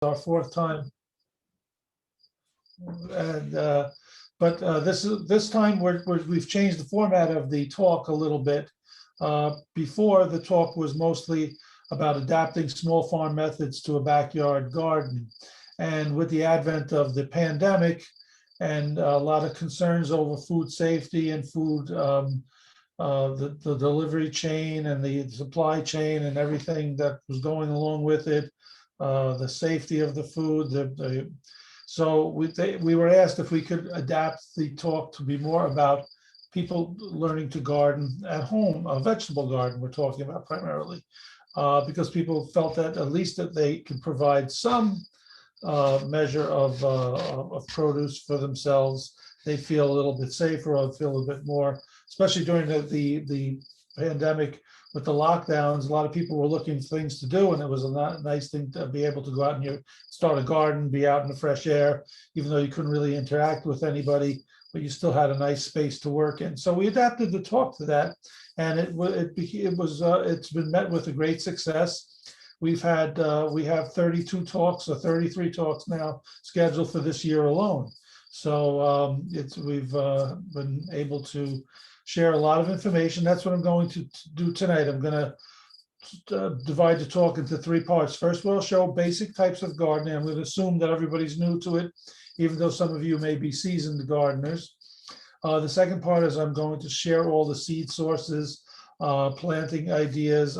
our fourth time. And this time we've changed the format of the talk a little bit. Before, the talk was mostly about adapting small farm methods to a backyard garden. And with the advent of the pandemic and a lot of concerns over food safety and food, the delivery chain and the supply chain and everything that was going along with it, the safety of the food, so we were asked if we could adapt the talk to be more about people learning to garden at home, a vegetable garden we're talking about primarily, because people felt that at least that they could provide some measure of produce for themselves. They feel a little bit safer, or feel a bit more, especially during the pandemic with the lockdowns. A lot of people were looking for things to do, and it was a nice thing to be able to go out and start a garden, be out in the fresh air, even though you couldn't really interact with anybody, but you still had a nice space to work in. So we adapted the talk to that, and it's been met with a great success. We have 32 talks or 33 talks now scheduled for this year alone. So we've been able to share a lot of information. That's what I'm going to do tonight. I'm going to divide the talk into three parts. First, we'll show basic types of gardening. I'm going to assume that everybody's new to it, even though some of you may be seasoned gardeners. The second part is I'm going to share all the seed sources, planting ideas,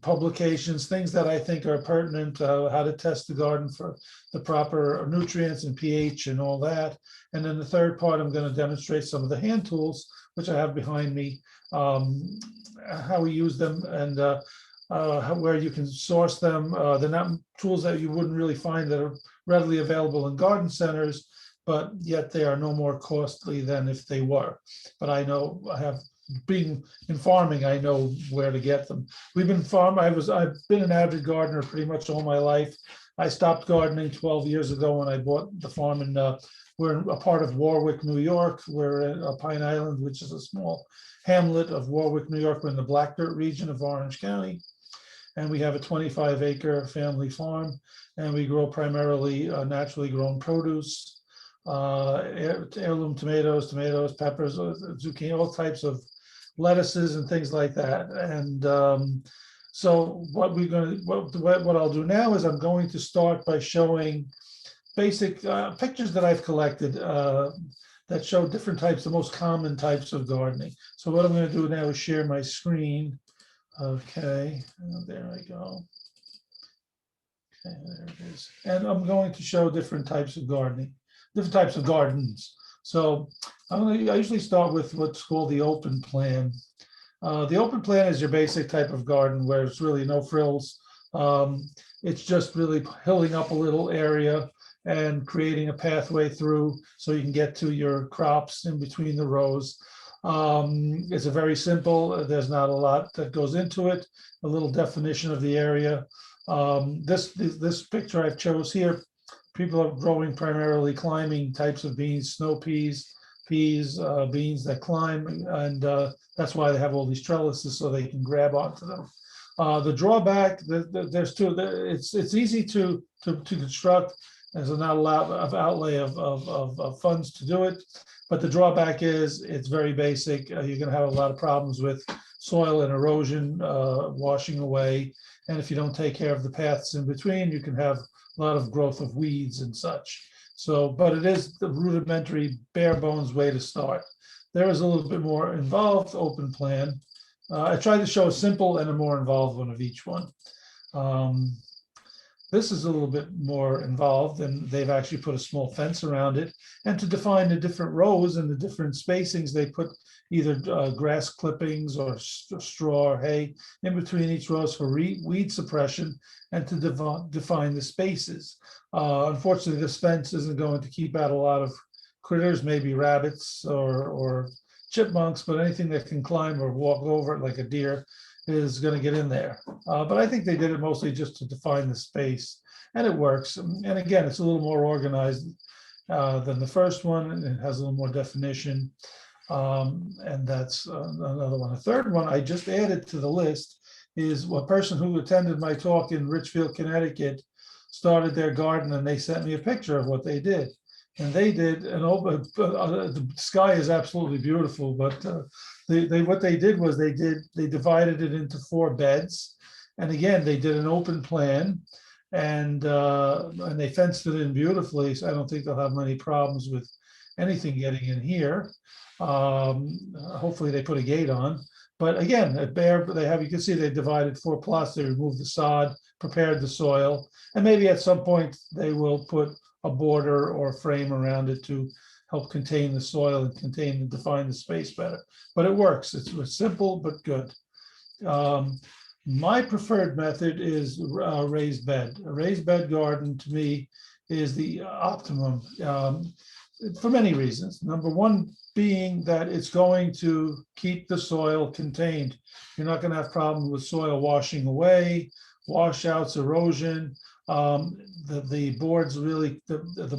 publications, things that I think are pertinent, how to test the garden for the proper nutrients and pH and all that. And then the third part, I'm going to demonstrate some of the hand tools, which I have behind me, how we use them, and where you can source them. They're not tools that you wouldn't really find that are readily available in garden centers, but yet they are no more costly than if they were. But I know being in farming, I know where to get them. I've been an avid gardener pretty much all my life. I stopped gardening 12 years ago when I bought the farm, and we're a part of Warwick, New York. We're in Pine Island, which is a small hamlet of Warwick, New York. We're in the Black Dirt region of Orange County, and we have a 25-acre family farm, and we grow primarily naturally grown produce, heirloom tomatoes, peppers, zucchini, all types of lettuces and things like that. And so what I'll do now is I'm going to start by showing basic pictures that I've collected that show different types, the most common types of gardening. So what I'm going to do now is share my screen. Okay, there I go. Okay, there it is. And I'm going to show different types of gardening, different types of gardens. So I usually start with what's called the open plan. The open plan is your basic type of garden where it's really no frills. It's just really hilling up a little area and creating a pathway through so you can get to your crops in between the rows. It's a very simple, there's not a lot that goes into it, a little definition of the area. This picture I chose here, people are growing primarily climbing types of beans, snow peas, beans that climb, and that's why they have all these trellises so they can grab onto them. The drawback, there's two. It's easy to construct. There's not a lot of outlay of funds to do it, but the drawback is it's very basic. You're going to have a lot of problems with soil and erosion washing away, and if you don't take care of the paths in between, you can have a lot of growth of weeds and such. So, but it is the rudimentary, bare bones way to start. There is a little bit more involved open plan. I tried to show a simple and a more involved one of each one. This is a little bit more involved, and they've actually put a small fence around it. And to define the different rows and the different spacings, they put either grass clippings or straw or hay in between each rows for weed suppression and to define the spaces. Unfortunately, this fence isn't going to keep out a lot of critters, maybe rabbits or chipmunks, but anything that can climb or walk over it like a deer is going to get in there. But I think they did it mostly just to define the space, and it works. And again, it's a little more organized than the first one, and it has a little more definition. And that's another one. A third one I just added to the list is a person who attended my talk in Richfield, Connecticut started their garden and they sent me a picture of what they did. And they did an open, the sky is absolutely beautiful, but what they did was they divided it into 4 beds. And again, they did an open plan, and they fenced it in beautifully. So I don't think they'll have many problems with anything getting in here. Hopefully they put a gate on. But again, you can see they divided 4 plots. They removed the sod, prepared the soil, and maybe at some point they will put a border or frame around it to help contain the soil and define the space better. But it works. It's simple but good. My preferred method is raised bed. A raised bed garden to me is the optimum for many reasons. Number one being that it's going to keep the soil contained. You're not going to have problems with soil washing away, washouts, erosion. The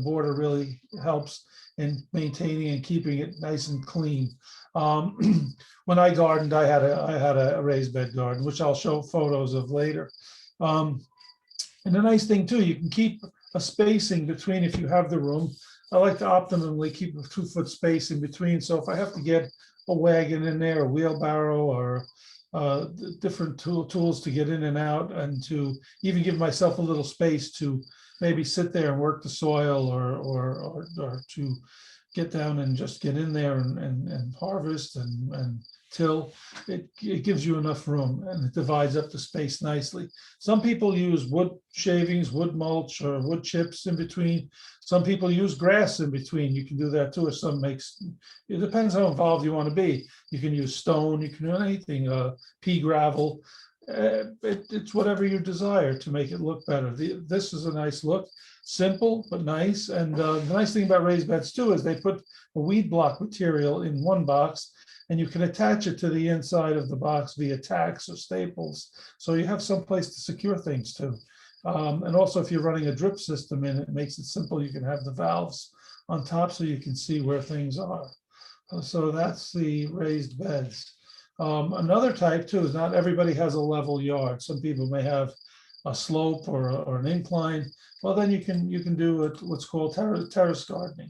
border really helps in maintaining and keeping it nice and clean. When I gardened, I had a raised bed garden, which I'll show photos of later. And the nice thing too, you can keep a spacing between if you have the room. I like to optimally keep a 2-foot space in between. So if I have to get a wagon in there, a wheelbarrow, or different tools to get in and out, and to even give myself a little space to maybe sit there and work the soil, or to get down and just get in there and harvest and till, it gives you enough room, and it divides up the space nicely. Some people use wood shavings, wood mulch, or wood chips in between. Some people use grass in between. You can do that too. Or it depends how involved you want to be. You can use stone, you can do anything, pea gravel. It's whatever you desire to make it look better. This is a nice look, simple but nice. And the nice thing about raised beds too is they put a weed block material in one box, and you can attach it to the inside of the box via tacks or staples. So you have some place to secure things too. And also if you're running a drip system in it, makes it simple. You can have the valves on top so you can see where things are. So that's the raised beds. Another type too is not everybody has a level yard. Some people may have a slope or an incline. Well, then you can do what's called terrace gardening.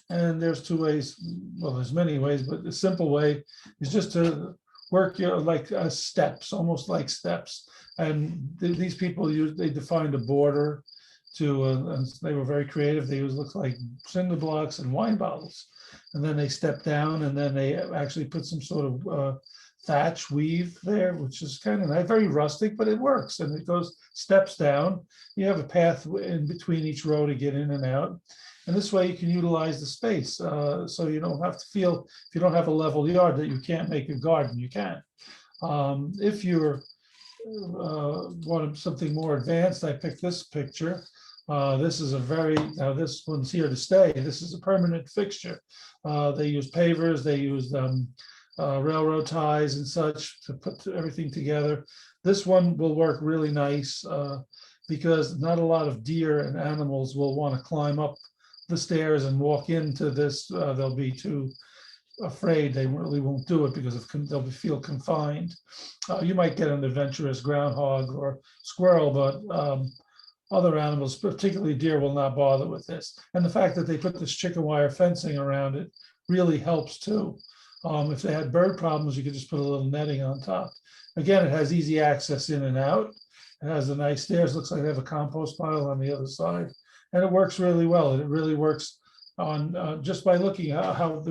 And there's 2 ways. Well, there's many ways, but the simple way is just to work like steps, almost like steps. And these people they defined a border to, and they were very creative. They looks like cinder blocks and wine bottles. And then they step down, and then they actually put some sort of thatch weave there, which is kind of nice, very rustic, but it works. And it goes steps down. You have a path in between each row to get in and out. And this way you can utilize the space. So you don't have to feel, if you don't have a level yard, that you can't make a garden. You can. If you're want something more advanced, I picked this picture. This is this one's here to stay. This is a permanent fixture. They use pavers, they use railroad ties and such to put everything together. This one will work really nice because not a lot of deer and animals will want to climb up the stairs and walk into this. They'll be too afraid. They really won't do it because they'll feel confined. You might get an adventurous groundhog or squirrel, but other animals, particularly deer, will not bother with this. And the fact that they put this chicken wire fencing around it really helps too. If they had bird problems, you could just put a little netting on top. Again, it has easy access in and out. It has a nice stairs. Looks like they have a compost pile on the other side. And it works really well. It really works on just by looking at how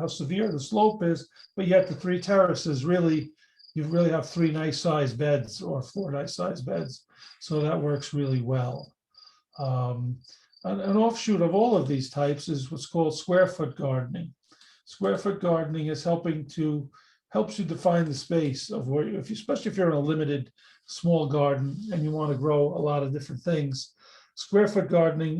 severe the slope is, but yet the 3 terraces you really have 3 nice sized beds or 4 nice sized beds. So that works really well. An offshoot of all of these types is what's called square foot gardening. Square foot gardening is helps you define the space of where, especially if you're in a limited small garden and you want to grow a lot of different things. Square foot gardening,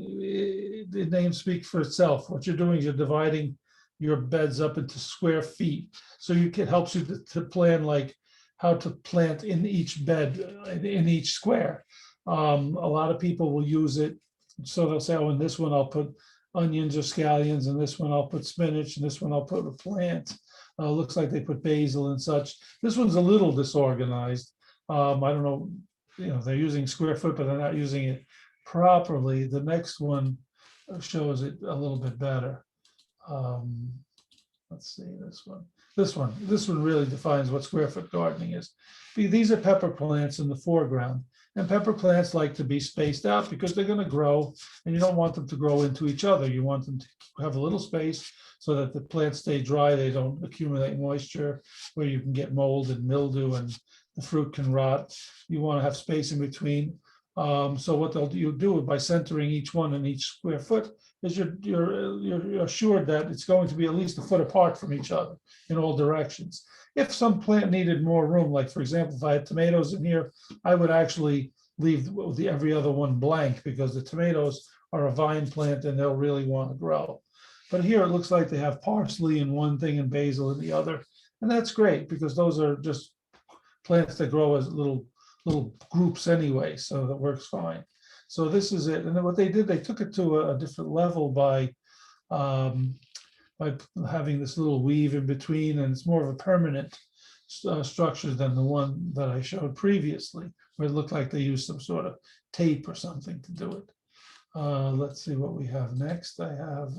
the name speaks for itself. What you're doing is you're dividing your beds up into square feet. So it helps you to plan like how to plant in each bed, in each square. A lot of people will use it. So they'll say, oh, in this one I'll put onions or scallions, and this one I'll put spinach, and this one I'll put a plant. Looks like they put basil and such. This one's a little disorganized. I don't know, they're using square foot, but they're not using it properly, the next one shows it a little bit better. Let's see, this one really defines what square foot gardening is. These are pepper plants in the foreground, and pepper plants like to be spaced out because they're going to grow, and you don't want them to grow into each other. You want them to have a little space so that the plants stay dry, they don't accumulate moisture where you can get mold and mildew and the fruit can rot. You want to have space in between. So what you'll do by centering each one in each square foot is you're assured that it's going to be at least a foot apart from each other in all directions. If some plant needed more room, like for example, if I had tomatoes in here, I would actually leave every other one blank because the tomatoes are a vine plant and they'll really want to grow. But here it looks like they have parsley in one thing and basil in the other. And that's great because those are just plants that grow as little groups anyway, so that works fine. So this is it. And then what they did, they took it to a different level by having this little weave in between, and it's more of a permanent structure than the one that I showed previously, where it looked like they used some sort of tape or something to do it. Let's see what we have next. I have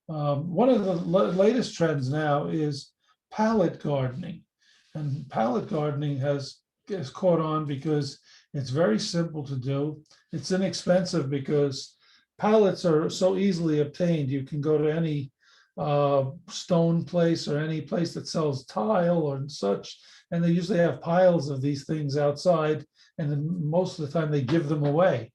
one of the latest trends now is pallet gardening. And pallet gardening has caught on because it's very simple to do. It's inexpensive because pallets are so easily obtained. You can go to any stone place or any place that sells tile or such, and they usually have piles of these things outside, and then most of the time they give them away.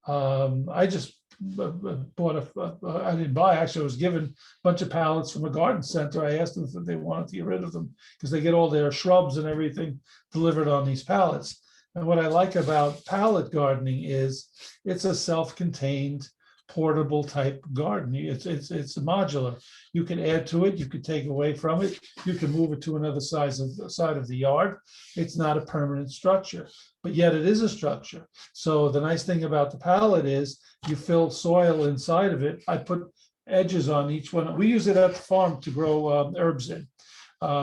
I just bought I didn't buy, actually I was given a bunch of pallets from a garden center. I asked them if they wanted to get rid of them because they get all their shrubs and everything delivered on these pallets. And what I like about pallet gardening is it's a self-contained portable type garden. It's modular. You can add to it, you can take away from it, you can move it to another side of the yard. It's not a permanent structure, but yet it is a structure. So the nice thing about the pallet is you fill soil inside of it. I put edges on each one. We use it at the farm to grow herbs in.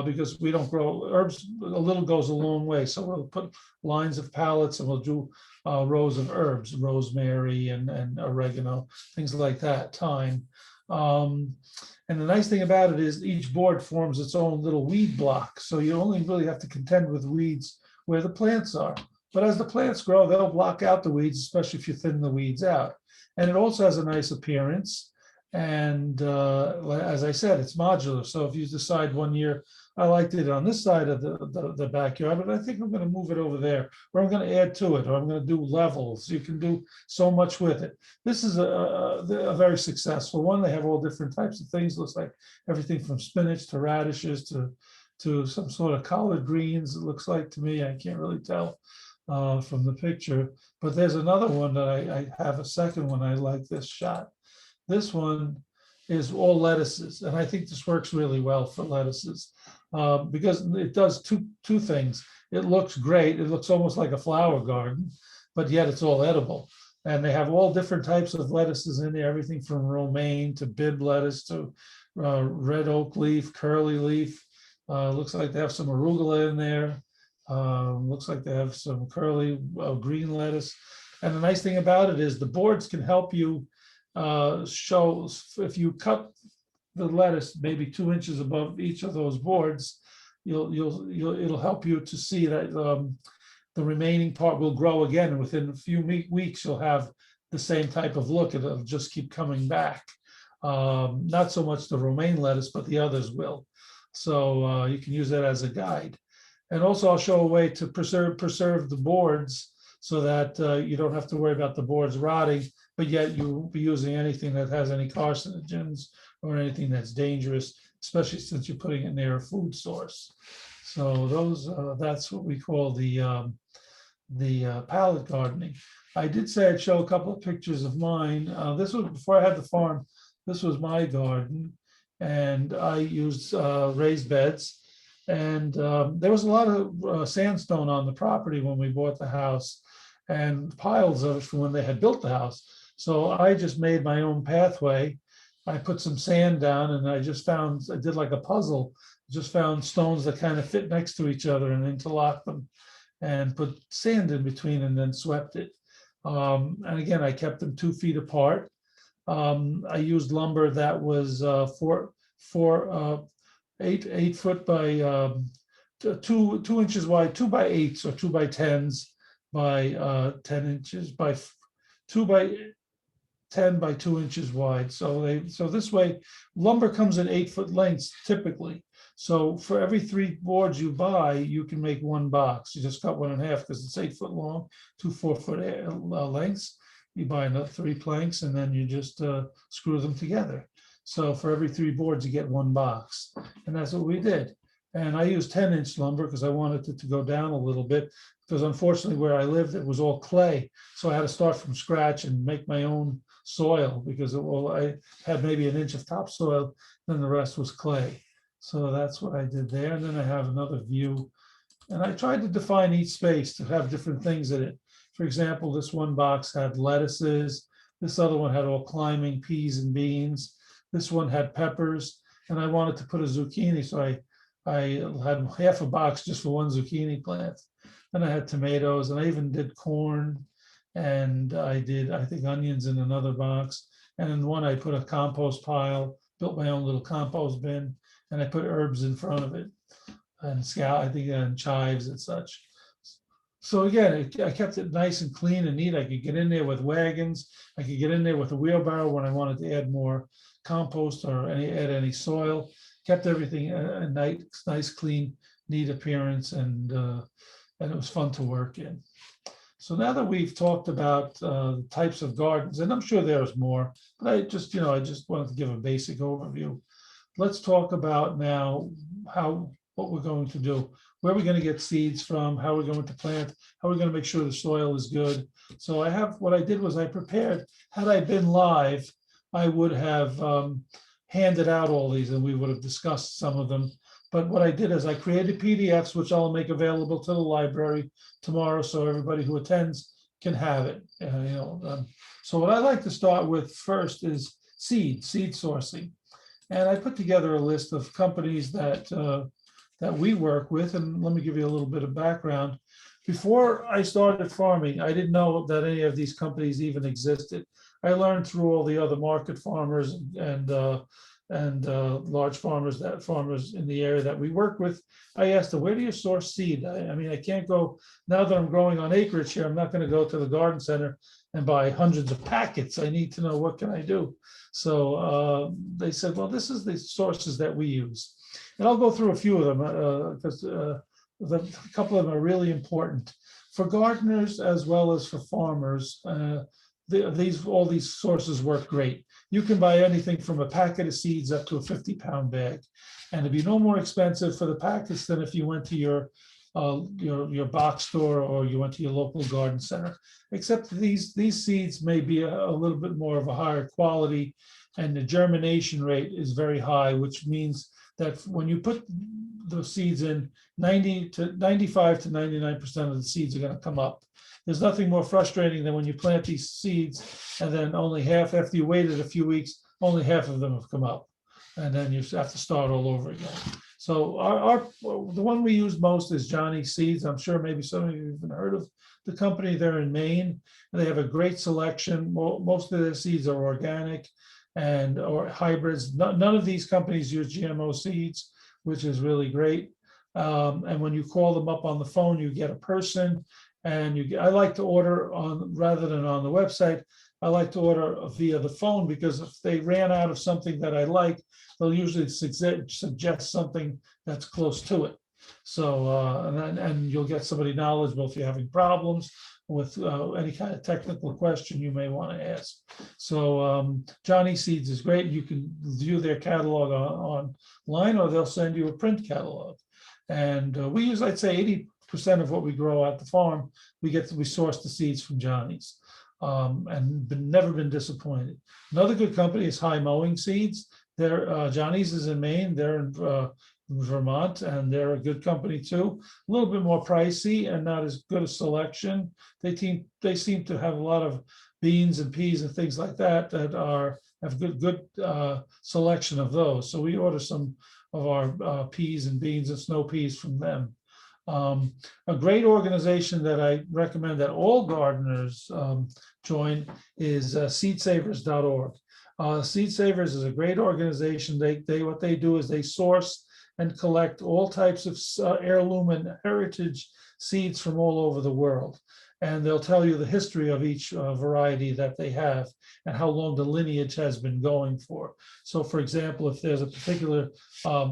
Because we don't grow herbs, a little goes a long way. So we'll put lines of pallets and we'll do rows of herbs, rosemary and oregano, things like that, thyme. And the nice thing about it is each board forms its own little weed block. So you only really have to contend with weeds where the plants are. But as the plants grow, they'll block out the weeds, especially if you thin the weeds out. And it also has a nice appearance. And as I said, it's modular. So if you decide one year, I liked it on this side of the backyard, but I think I'm going to move it over there, or I'm going to add to it, or I'm going to do levels. You can do so much with it. This is a very successful one. They have all different types of things. Looks like everything from spinach to radishes to some sort of collard greens. It looks like to me. I can't really tell from the picture. But there's another one that I have a second one. I like this shot. This one is all lettuces, and I think this works really well for lettuces because it does two things. It looks great. It looks almost like a flower garden, but yet it's all edible. And they have all different types of lettuces in there, everything from romaine to bib lettuce to red oak leaf, curly leaf. Looks like they have some arugula in there. Looks like they have some curly green lettuce. And the nice thing about it is the boards can help you show if you cut the lettuce maybe 2 inches above each of those boards, it'll help you to see that the remaining part will grow again, and within a few weeks you'll have the same type of look. It'll just keep coming back. Not so much the romaine lettuce, but the others will. So you can use that as a guide. And also I'll show a way to preserve the boards so that you don't have to worry about the boards rotting, but yet you won't be using anything that has any carcinogens or anything that's dangerous, especially since you're putting it near a food source. So that's what we call the pallet gardening. I did say I'd show a couple of pictures of mine. This was before I had the farm. This was my garden, and I used raised beds. And there was a lot of sandstone on the property when we bought the house, and piles of it from when they had built the house. So I just made my own pathway. I put some sand down, and I did like a puzzle, just found stones that kind of fit next to each other and interlocked them and put sand in between and then swept it. And again, I kept them 2 feet apart. I used lumber that was 8 foot by 2 inches wide, 2 by 8s or 2 by 10s by 10 inches by 2 by 10 by 2 inches wide. So this way, lumber comes in 8 foot lengths typically. So for every 3 boards you buy, you can make 1 box. You just cut one in half because it's 8 foot long, 2 4-foot lengths. You buy another 3 planks and then you just screw them together. So for every 3 boards, you get 1 box. And that's what we did. And I used 10-inch lumber because I wanted it to go down a little bit, because unfortunately where I lived, it was all clay. So I had to start from scratch and make my own soil, because I had maybe an inch of topsoil, then the rest was clay. So that's what I did there. And then I have another view. And I tried to define each space to have different things in it. For example, this one box had lettuces. This other one had all climbing peas and beans. This one had peppers. And I wanted to put a zucchini, so I had half a box just for one zucchini plant. Then I had tomatoes, and I even did corn, and I think, onions in another box. And in one, I put a compost pile, built my own little compost bin, and I put herbs in front of it, and I think, and chives and such. So again, I kept it nice and clean and neat. I could get in there with wagons. I could get in there with a wheelbarrow when I wanted to add more compost or add any soil. Kept everything a nice, clean, neat appearance, and it was fun to work in. So now that we've talked about the types of gardens, and I'm sure there's more, but I just wanted to give a basic overview. Let's talk about now what we're going to do, where we're going to get seeds from, how we're going to plant, how we're going to make sure the soil is good. So what I did was I prepared. Had I been live, I would have handed out all these and we would have discussed some of them. But what I did is I created PDFs, which I'll make available to the library tomorrow, so everybody who attends can have it. So what I like to start with first is seed sourcing. And I put together a list of companies that we work with. And let me give you a little bit of background. Before I started farming, I didn't know that any of these companies even existed. I learned through all the other market farmers and large farmers in the area that we work with. I asked them, where do you source seed? I mean, I can't go, now that I'm growing on acreage here, I'm not going to go to the garden center and buy hundreds of packets. I need to know, what can I do? So they said, well, this is the sources that we use. And I'll go through a few of them because a couple of them are really important for gardeners as well as for farmers. All these sources work great. You can buy anything from a packet of seeds up to a 50-pound bag, and it'd be no more expensive for the packets than if you went to your box store or you went to your local garden center. Except these seeds may be a little bit more of a higher quality, and the germination rate is very high, which means that when you put the seeds in, 95 to 99% of the seeds are going to come up. There's nothing more frustrating than when you plant these seeds and then only half, after you waited a few weeks, only half of them have come up. And then you have to start all over again. So the one we use most is Johnny Seeds. I'm sure maybe some of you have even heard of the company. They're in Maine. They have a great selection. Most of their seeds are organic or hybrids. None of these companies use GMO seeds, which is really great. And when you call them up on the phone, you get a person. And I like to order rather than on the website. I like to order via the phone, because if they ran out of something that I like, they'll usually suggest something that's close to it. So and you'll get somebody knowledgeable if you're having problems with any kind of technical question you may want to ask. So Johnny Seeds is great. You can view their catalog online, or they'll send you a print catalog. And we use, I'd say, 80% of what we grow at the farm, we source the seeds from Johnny's, and never been disappointed. Another good company is High Mowing Seeds. Johnny's is in Maine. They're in Vermont, and they're a good company too. A little bit more pricey and not as good a selection. They seem to have a lot of beans and peas and things like that have good selection of those. So we order some of our peas and beans and snow peas from them. A great organization that I recommend that all gardeners join is seedsavers.org. Seed Savers is a great organization. What they do is they source and collect all types of heirloom and heritage seeds from all over the world. And they'll tell you the history of each variety that they have and how long the lineage has been going for. So for example, if there's a particular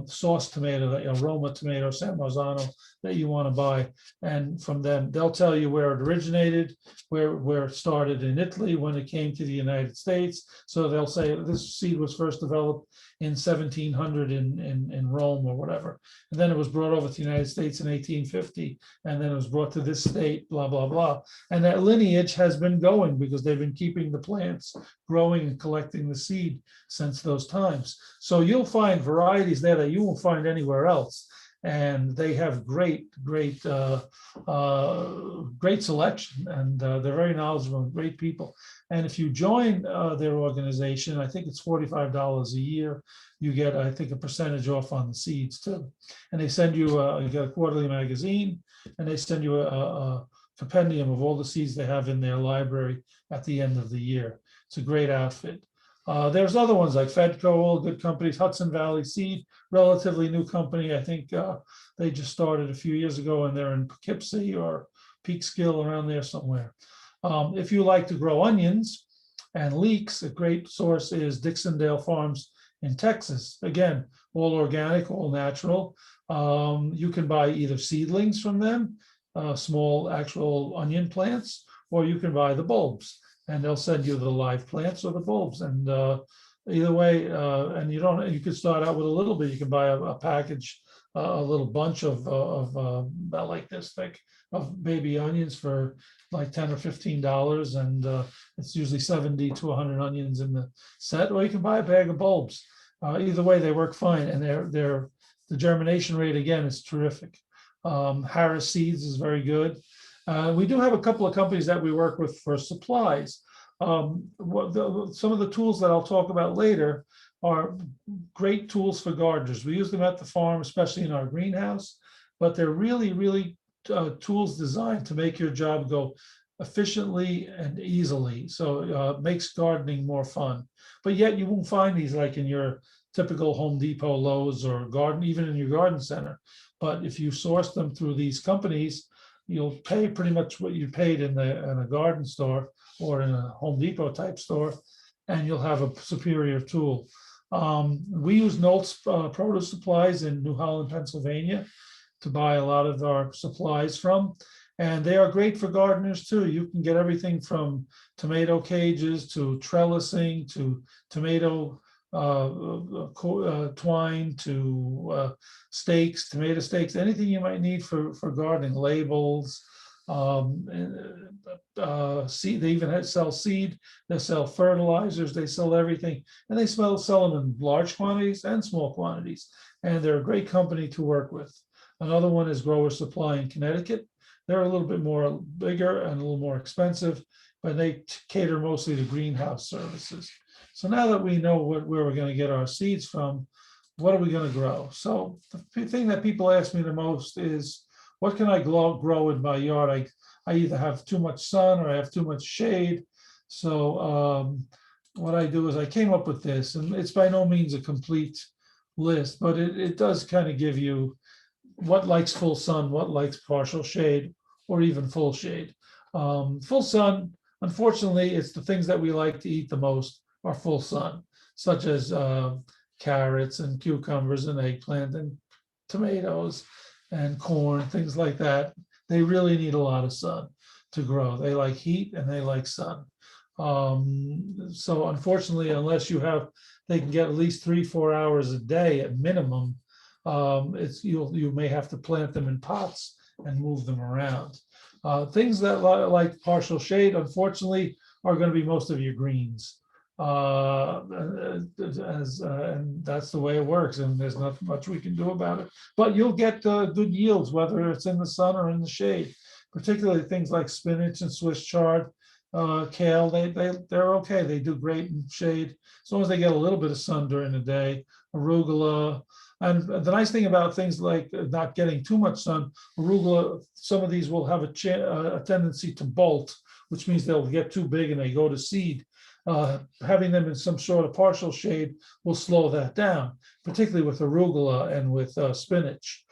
sauce tomato, the aroma tomato, San Marzano, that you want to buy, and from them, they'll tell you where it originated, where it started in Italy, when it came to the United States. So they'll say this seed was first developed in 1700 in Rome or whatever. And then it was brought over to the United States in 1850, and then it was brought to this state, blah, blah, blah. And that lineage has been going because they've been keeping the plants growing and collecting the seed since those times. So you'll find varieties there that you won't find anywhere else. And they have great selection, and they're very knowledgeable and great people. And if you join their organization, I think it's $45 a year. You get, I think, a percentage off on the seeds too. And they send you, you get a quarterly magazine, and they send you a compendium of all the seeds they have in their library at the end of the year. It's a great outfit. There's other ones like Fedco, all good companies. Hudson Valley Seed, relatively new company. I think they just started a few years ago, and they're in Poughkeepsie or Peekskill, around there somewhere. If you like to grow onions and leeks, a great source is Dixondale Farms in Texas. Again, all organic, all natural. You can buy either seedlings from them, small actual onion plants, or you can buy the bulbs, and they'll send you the live plants or the bulbs. And either way, and you can start out with a little bit. You can buy a package, a little bunch of about like this thick of baby onions for like $10 or $15, and it's usually 70 to 100 onions in the set. Or you can buy a bag of bulbs. Either way, they work fine, and the germination rate again is terrific. Harris Seeds is very good. We do have a couple of companies that we work with for supplies. Some of the tools that I'll talk about later are great tools for gardeners. We use them at the farm, especially in our greenhouse, but they're really tools designed to make your job go efficiently and easily. So it makes gardening more fun. But yet you won't find these like in your typical Home Depot, Lowe's, or even in your garden center. But if you source them through these companies, you'll pay pretty much what you paid in a garden store or in a Home Depot type store, and you'll have a superior tool. We use Knowles Produce Supplies in New Holland, Pennsylvania, to buy a lot of our supplies from. And they are great for gardeners too. You can get everything from tomato cages to trellising to tomato twine to stakes, tomato stakes, anything you might need for gardening, labels. Seed, they even sell seed, they sell fertilizers, they sell everything, and they sell them in large quantities and small quantities. And they're a great company to work with. Another one is Grower Supply in Connecticut. They're a little bit more bigger and a little more expensive, but they cater mostly to greenhouse services. So now that we know where we're going to get our seeds from, what are we going to grow? So the thing that people ask me the most is, what can I grow in my yard? I either have too much sun or I have too much shade. So what I do is I came up with this, and it's by no means a complete list, but it does kind of give you what likes full sun, what likes partial shade, or even full shade. Full sun, unfortunately, it's the things that we like to eat the most are full sun, such as carrots and cucumbers and eggplant and tomatoes and corn, things like that. They really need a lot of sun to grow. They like heat and they like sun. So unfortunately, unless they can get at least 3-4 hours a day at minimum, you may have to plant them in pots and move them around. Things that like partial shade, unfortunately, are going to be most of your greens. And that's the way it works, and there's not much we can do about it. But you'll get good yields, whether it's in the sun or in the shade, particularly things like spinach and Swiss chard. kale, they're okay. They do great in shade as long as they get a little bit of sun during the day. Arugula, and the nice thing about things like not getting too much sun, arugula, some of these will have a tendency to bolt, which means they'll get too big and they go to seed. Having them in some sort of partial shade will slow that down, particularly with arugula and with spinach.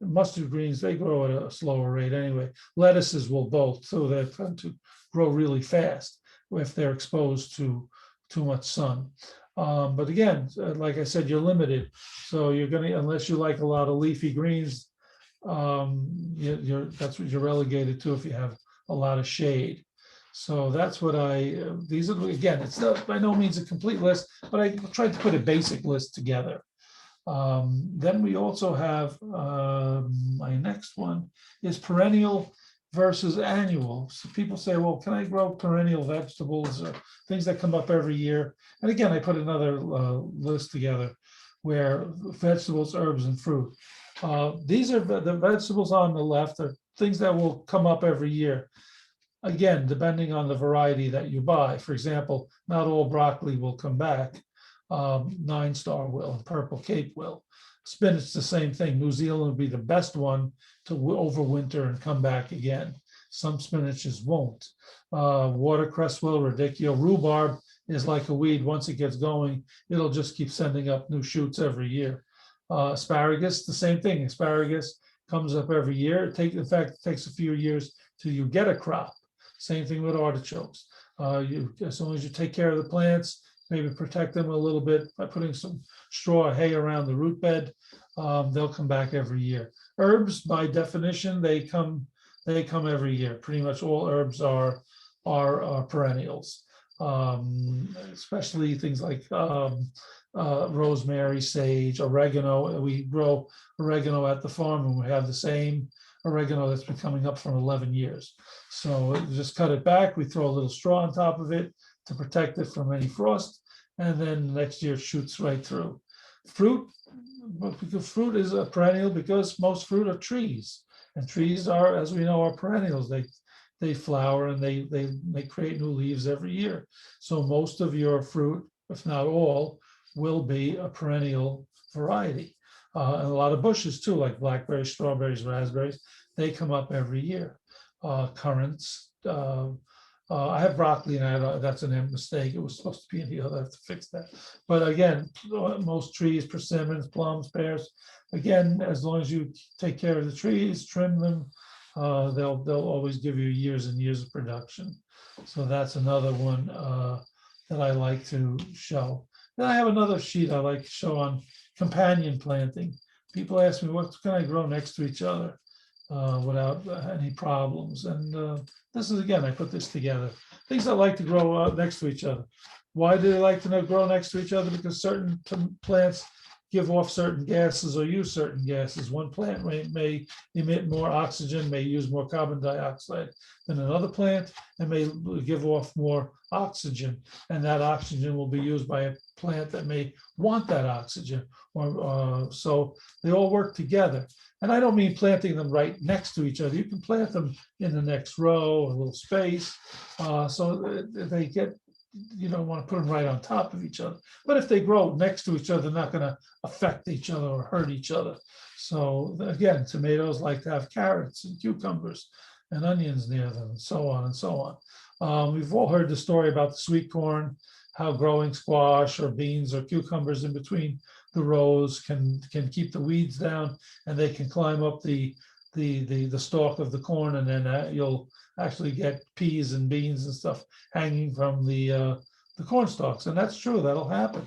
Mustard greens, they grow at a slower rate anyway. Lettuces will bolt, so they tend to grow really fast if they're exposed to too much sun. But again, like I said, you're limited. So you're gonna, unless you like a lot of leafy greens, that's what you're relegated to if you have a lot of shade. So that's what these are, again, it's not by no means a complete list, but I tried to put a basic list together. Then we also have my next one is perennial versus annual. So people say, well, can I grow perennial vegetables or things that come up every year? And again, I put another list together where vegetables, herbs, and fruit. These are the vegetables on the left are things that will come up every year. Again, depending on the variety that you buy. For example, not all broccoli will come back. 9-star will, and purple cape will. Spinach, the same thing. New Zealand will be the best one to overwinter and come back again. Some spinaches won't. Watercress will, radicchio, rhubarb is like a weed. Once it gets going, it'll just keep sending up new shoots every year. Asparagus, the same thing. Asparagus comes up every year. In fact, it takes a few years till you get a crop. Same thing with artichokes. As long as you take care of the plants, maybe protect them a little bit by putting some straw hay around the root bed, they'll come back every year. Herbs, by definition, they come every year. Pretty much all herbs are perennials, especially things like rosemary, sage, oregano. We grow oregano at the farm, and we have the same oregano that's been coming up for 11 years. So just cut it back. We throw a little straw on top of it to protect it from any frost, and then next year it shoots right through. Fruit, because fruit is a perennial because most fruit are trees, and trees are, as we know, are perennials. They flower and they create new leaves every year. So most of your fruit, if not all, will be a perennial variety. And a lot of bushes too, like blackberries, strawberries, raspberries, they come up every year. Currants. I have broccoli, and that's a mistake. It was supposed to be in the other. I have to fix that. But again, most trees, persimmons, plums, pears. Again, as long as you take care of the trees, trim them, they'll always give you years and years of production. So that's another one that I like to show. Then I have another sheet I like to show on companion planting. People ask me, what can I grow next to each other without any problems? And this is, again, I put this together. Things I like to grow next to each other. Why do they like to grow next to each other? Because certain plants give off certain gases or use certain gases. One plant may emit more oxygen, may use more carbon dioxide than another plant, and may give off more oxygen. And that oxygen will be used by a plant that may want that oxygen. So they all work together. And I don't mean planting them right next to each other. You can plant them in the next row, a little space, so they get, you don't want to put them right on top of each other. But if they grow next to each other, they're not going to affect each other or hurt each other. So again, tomatoes like to have carrots and cucumbers and onions near them, and so on and so on. We've all heard the story about the sweet corn, how growing squash or beans or cucumbers in between the rows can keep the weeds down, and they can climb up the stalk of the corn, and then you'll actually get peas and beans and stuff hanging from the corn stalks. And that's true, that'll happen.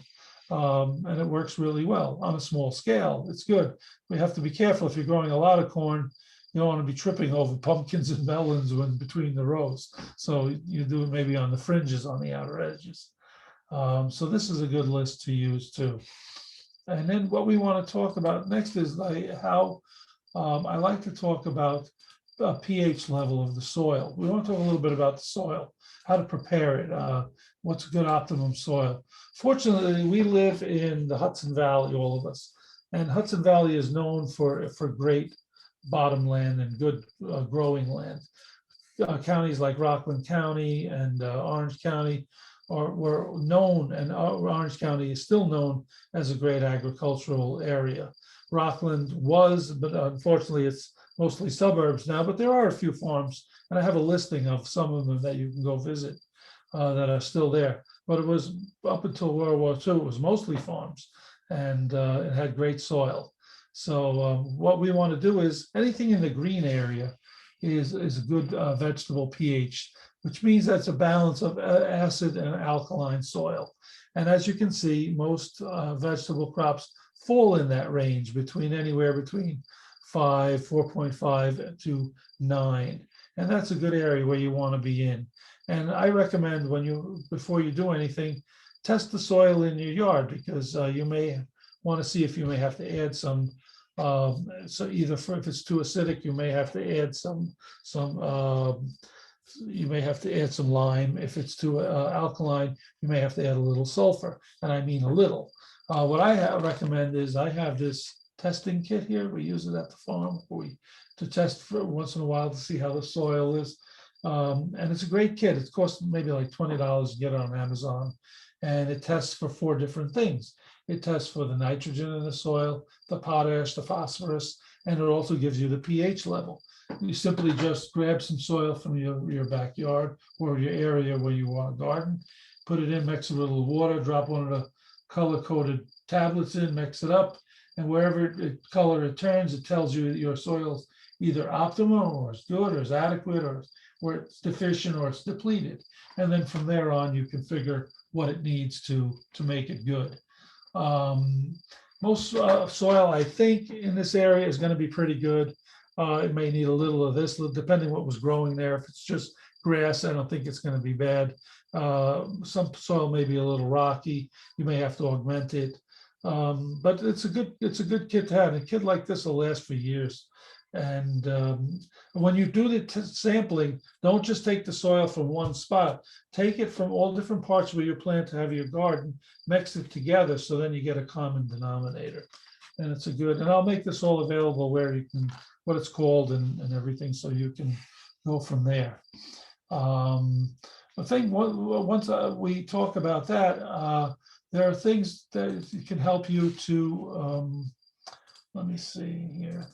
And it works really well on a small scale. It's good. We have to be careful. If you're growing a lot of corn, you don't want to be tripping over pumpkins and melons in between the rows. So you do it maybe on the fringes, on the outer edges. So this is a good list to use too. And then what we want to talk about next is how I like to talk about pH level of the soil. We want to talk a little bit about the soil, how to prepare it, what's a good optimum soil. Fortunately, we live in the Hudson Valley, all of us, and Hudson Valley is known for great bottomland and good growing land. counties like Rockland County and Orange County were known, and Orange County is still known as a great agricultural area. Rockland was, but unfortunately it's mostly suburbs now, but there are a few farms, and I have a listing of some of them that you can go visit that are still there. But it was up until World War II, it was mostly farms, and it had great soil. So what we want to do is anything in the green area is a good vegetable pH, which means that's a balance of acid and alkaline soil. And as you can see, most vegetable crops fall in that range anywhere between 4.5 to 9. And that's a good area where you want to be in. And I recommend before you do anything, test the soil in your yard, because you may want to see if you may have to add some. So either if it's too acidic, you may have to add some you may have to add some lime. If it's too alkaline, you may have to add a little sulfur, and I mean a little. What I recommend is I have this testing kit here. We use it at the farm to test for once in a while to see how the soil is. And it's a great kit. It costs maybe like $20 to get it on Amazon, and it tests for 4 different things. It tests for the nitrogen in the soil, the potash, the phosphorus, and it also gives you the pH level. You simply just grab some soil from your backyard or your area where you want to garden, put it in, mix a little water, drop one of the color-coded tablets in, mix it up, and wherever color it turns, it tells you that your soil's either optimal or it's good or it's adequate or where it's deficient or it's depleted. And then from there on, you can figure what it needs to make it good. Most soil, I think, in this area is going to be pretty good. It may need a little of this, depending what was growing there. If it's just grass, I don't think it's going to be bad. Some soil may be a little rocky. You may have to augment it. But it's a good kit to have. A kit like this will last for years. And when you do the sampling, don't just take the soil from one spot. Take it from all different parts where you plan to have your garden, mix it together, so then you get a common denominator. And it's a good, and I'll make this all available where you can, what it's called and everything, so you can go from there. I think once we talk about that, there are things that can help you to, let me see here.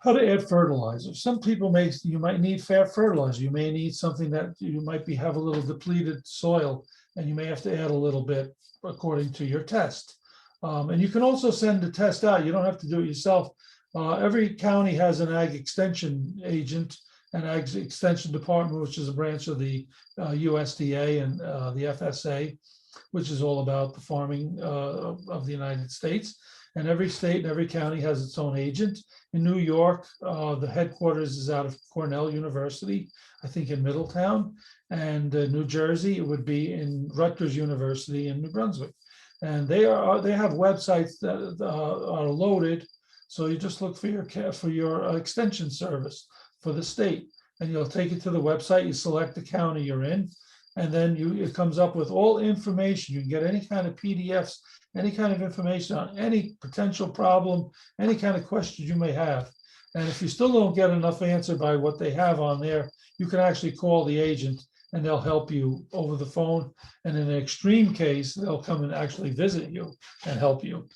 How to add fertilizer. Some people you might need fertilizer. You may need something that you might have a little depleted soil, and you may have to add a little bit according to your test. And you can also send the test out. You don't have to do it yourself. Every county has an ag extension agent, an ag extension department, which is a branch of the USDA and the FSA, which is all about the farming of the United States. And every state and every county has its own agent. In New York, the headquarters is out of Cornell University, I think in Middletown. And New Jersey, it would be in Rutgers University in New Brunswick. And they have websites that are loaded. So you just look for your extension service for the state, and you'll take it to the website. You select the county you're in, and then it comes up with all information. You can get any kind of PDFs, any kind of information on any potential problem, any kind of questions you may have. And if you still don't get enough answer by what they have on there, you can actually call the agent and they'll help you over the phone. And in an extreme case, they'll come and actually visit you and help you.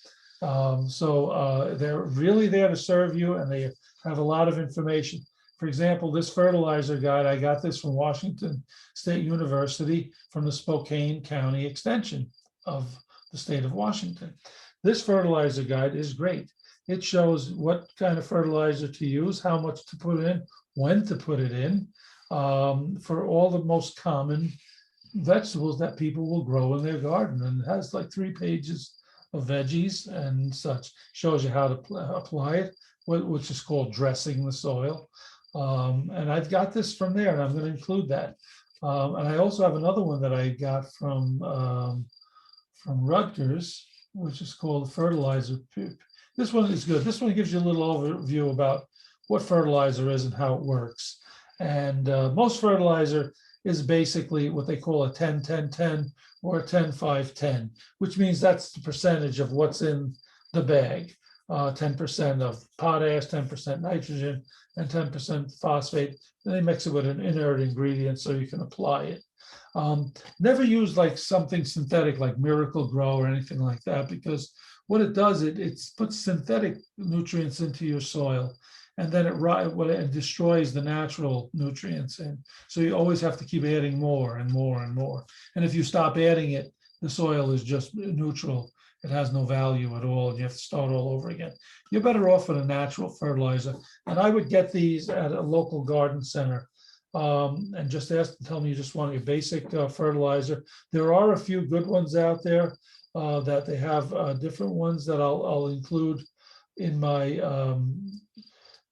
So they're really there to serve you, and they have a lot of information. For example, this fertilizer guide, I got this from Washington State University from the Spokane County Extension of the state of Washington. This fertilizer guide is great. It shows what kind of fertilizer to use, how much to put in, when to put it in, for all the most common vegetables that people will grow in their garden. And it has like 3 pages of veggies and such. Shows you how to apply it, which is called dressing the soil. And I've got this from there, and I'm going to include that. And I also have another one that I got from Rutgers, which is called fertilizer. This one is good. This one gives you a little overview about what fertilizer is and how it works. And most fertilizer is basically what they call a 10-10-10 or a 10-5-10, which means that's the percentage of what's in the bag. 10% of potash, 10% nitrogen, and 10% phosphate. And they mix it with an inert ingredient so you can apply it. Never use like something synthetic like Miracle Grow or anything like that, because what it does, it puts synthetic nutrients into your soil, and then it destroys the natural nutrients. And so you always have to keep adding more and more and more. And if you stop adding it, the soil is just neutral. It has no value at all, and you have to start all over again. You're better off with a natural fertilizer. And I would get these at a local garden center. And just ask them, tell me you just want a basic fertilizer. There are a few good ones out there that they have different ones that I'll include in my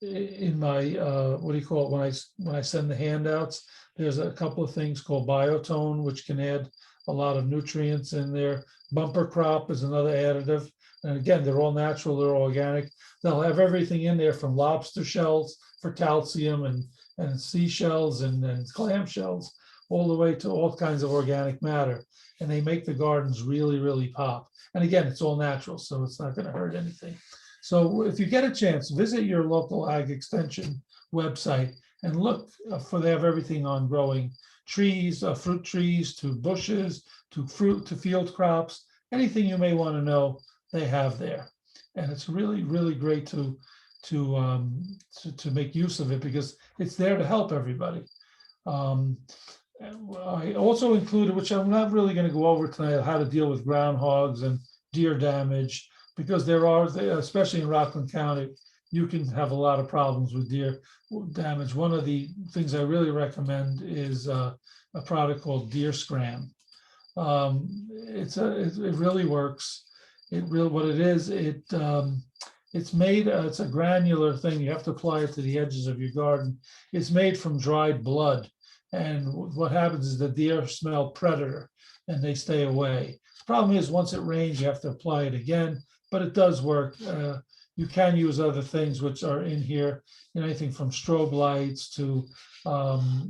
what do you call it, when I send the handouts. There's a couple of things called Biotone, which can add a lot of nutrients in there. Bumper crop is another additive, and again, they're all natural, they're organic. They'll have everything in there from lobster shells for calcium and seashells and clam shells, all the way to all kinds of organic matter. And they make the gardens really, really pop. And again, it's all natural, so it's not going to hurt anything. So if you get a chance, visit your local ag extension website and look for, they have everything on growing trees, fruit trees, to bushes, to fruit, to field crops, anything you may want to know, they have there. And it's really, really great to make use of it, because it's there to help everybody. I also included, which I'm not really going to go over tonight, how to deal with groundhogs and deer damage, because there are, especially in Rockland County, you can have a lot of problems with deer damage. One of the things I really recommend is a product called Deer Scram. It really works. What it is, it's made, it's a granular thing. You have to apply it to the edges of your garden. It's made from dried blood. And what happens is the deer smell predator and they stay away. The problem is once it rains, you have to apply it again, but it does work. You can use other things which are in here, anything from strobe lights to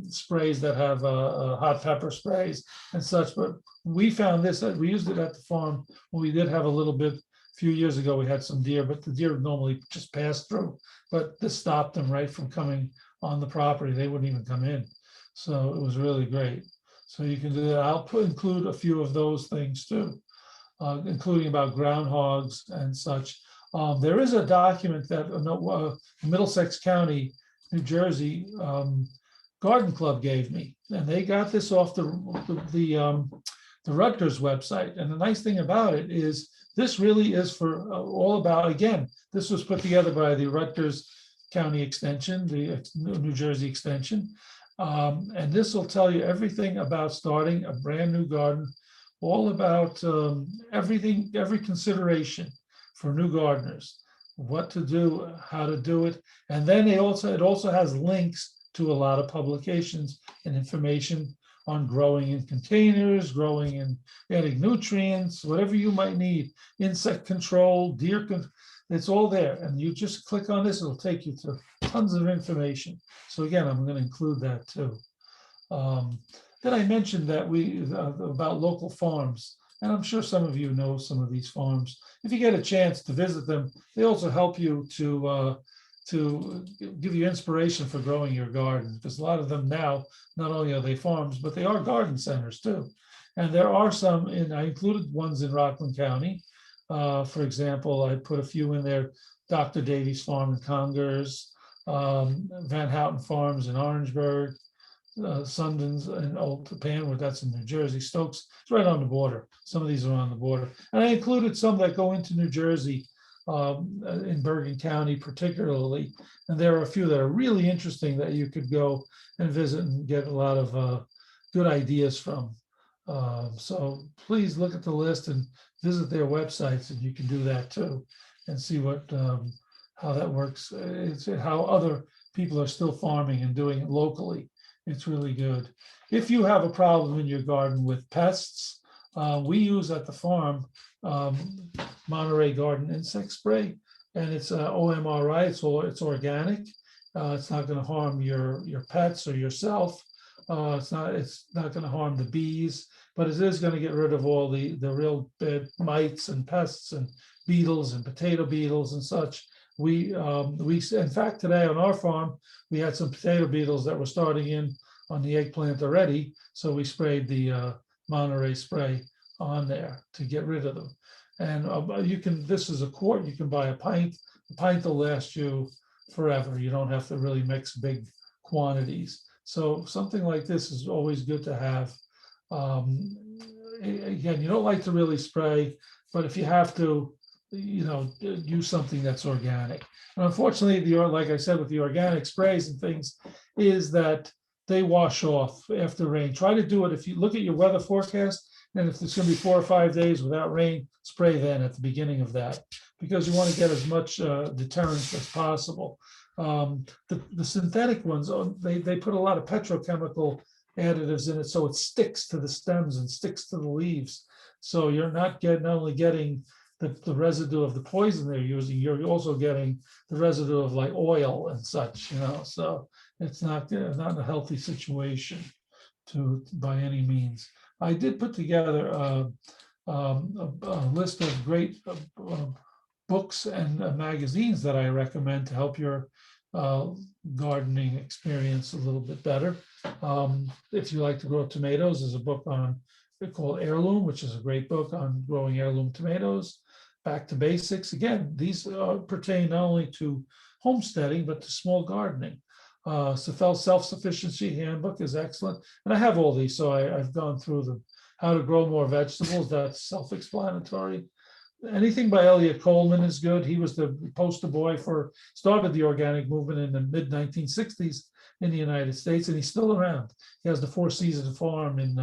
sprays that have hot pepper sprays and such. But we found this, we used it at the farm when we did have a little bit. A few years ago, we had some deer, but the deer normally just pass through. But this stopped them right from coming on the property. They wouldn't even come in. So it was really great. So you can do that. I'll include a few of those things too, including about groundhogs and such. There is a document that Middlesex County, New Jersey Garden Club gave me, and they got this off the Rutgers website. And the nice thing about it is this really is for all about, again, this was put together by the Rutgers County Extension, the New Jersey Extension. And this will tell you everything about starting a brand new garden, all about everything, every consideration for new gardeners, what to do, how to do it. And then it also has links to a lot of publications and information on growing in containers, growing and adding nutrients, whatever you might need, insect control, it's all there. And you just click on this, it'll take you to tons of information. So again, I'm going to include that too. Then I mentioned that about local farms, and I'm sure some of you know some of these farms. If you get a chance to visit them, they also help you to give you inspiration for growing your garden, because a lot of them now, not only are they farms, but they are garden centers too. And there are some, I included ones in Rockland County. For example, I put a few in there, Dr. Davies Farm in Congers, Van Houten Farms in Orangeburg, Sundance and Old Panwood, that's in New Jersey. Stokes, it's right on the border. Some of these are on the border. And I included some that go into New Jersey, in Bergen County particularly. And there are a few that are really interesting that you could go and visit and get a lot of good ideas from. So please look at the list and visit their websites, and you can do that too and see what how that works. It's how other people are still farming and doing it locally. It's really good. If you have a problem in your garden with pests, we use at the farm Monterey Garden Insect Spray, and it's OMRI. It's organic. It's not going to harm your pets or yourself. It's not going to harm the bees, but it is going to get rid of all the real bad mites and pests and beetles and potato beetles and such in fact, today on our farm, we had some potato beetles that were starting in on the eggplant already. So we sprayed the Monterey spray on there to get rid of them. And this is a quart, you can buy a pint. The pint will last you forever. You don't have to really mix big quantities. So something like this is always good to have. Again, you don't like to really spray, but if you have to, use something that's organic. And unfortunately, like I said, with the organic sprays and things, is that they wash off after rain. Try to do it if you look at your weather forecast, and if it's going to be 4 or 5 days without rain, spray then at the beginning of that, because you want to get as much deterrence as possible. The synthetic ones, they put a lot of petrochemical additives in it, so it sticks to the stems and sticks to the leaves. So you're not only getting the residue of the poison they're using, you're also getting the residue of like oil and such, so it's not a healthy situation by any means. I did put together a list of great books and magazines that I recommend to help your gardening experience a little bit better. If you like to grow tomatoes, there's a book called Heirloom, which is a great book on growing heirloom tomatoes. Back to Basics. Again, these pertain not only to homesteading, but to small gardening. Self-Sufficiency Handbook is excellent. And I have all these, so I've gone through them. How to Grow More Vegetables, that's self-explanatory. Anything by Elliot Coleman is good. He was the poster boy started the organic movement in the mid-1960s in the United States, and he's still around. He has the Four Seasons Farm in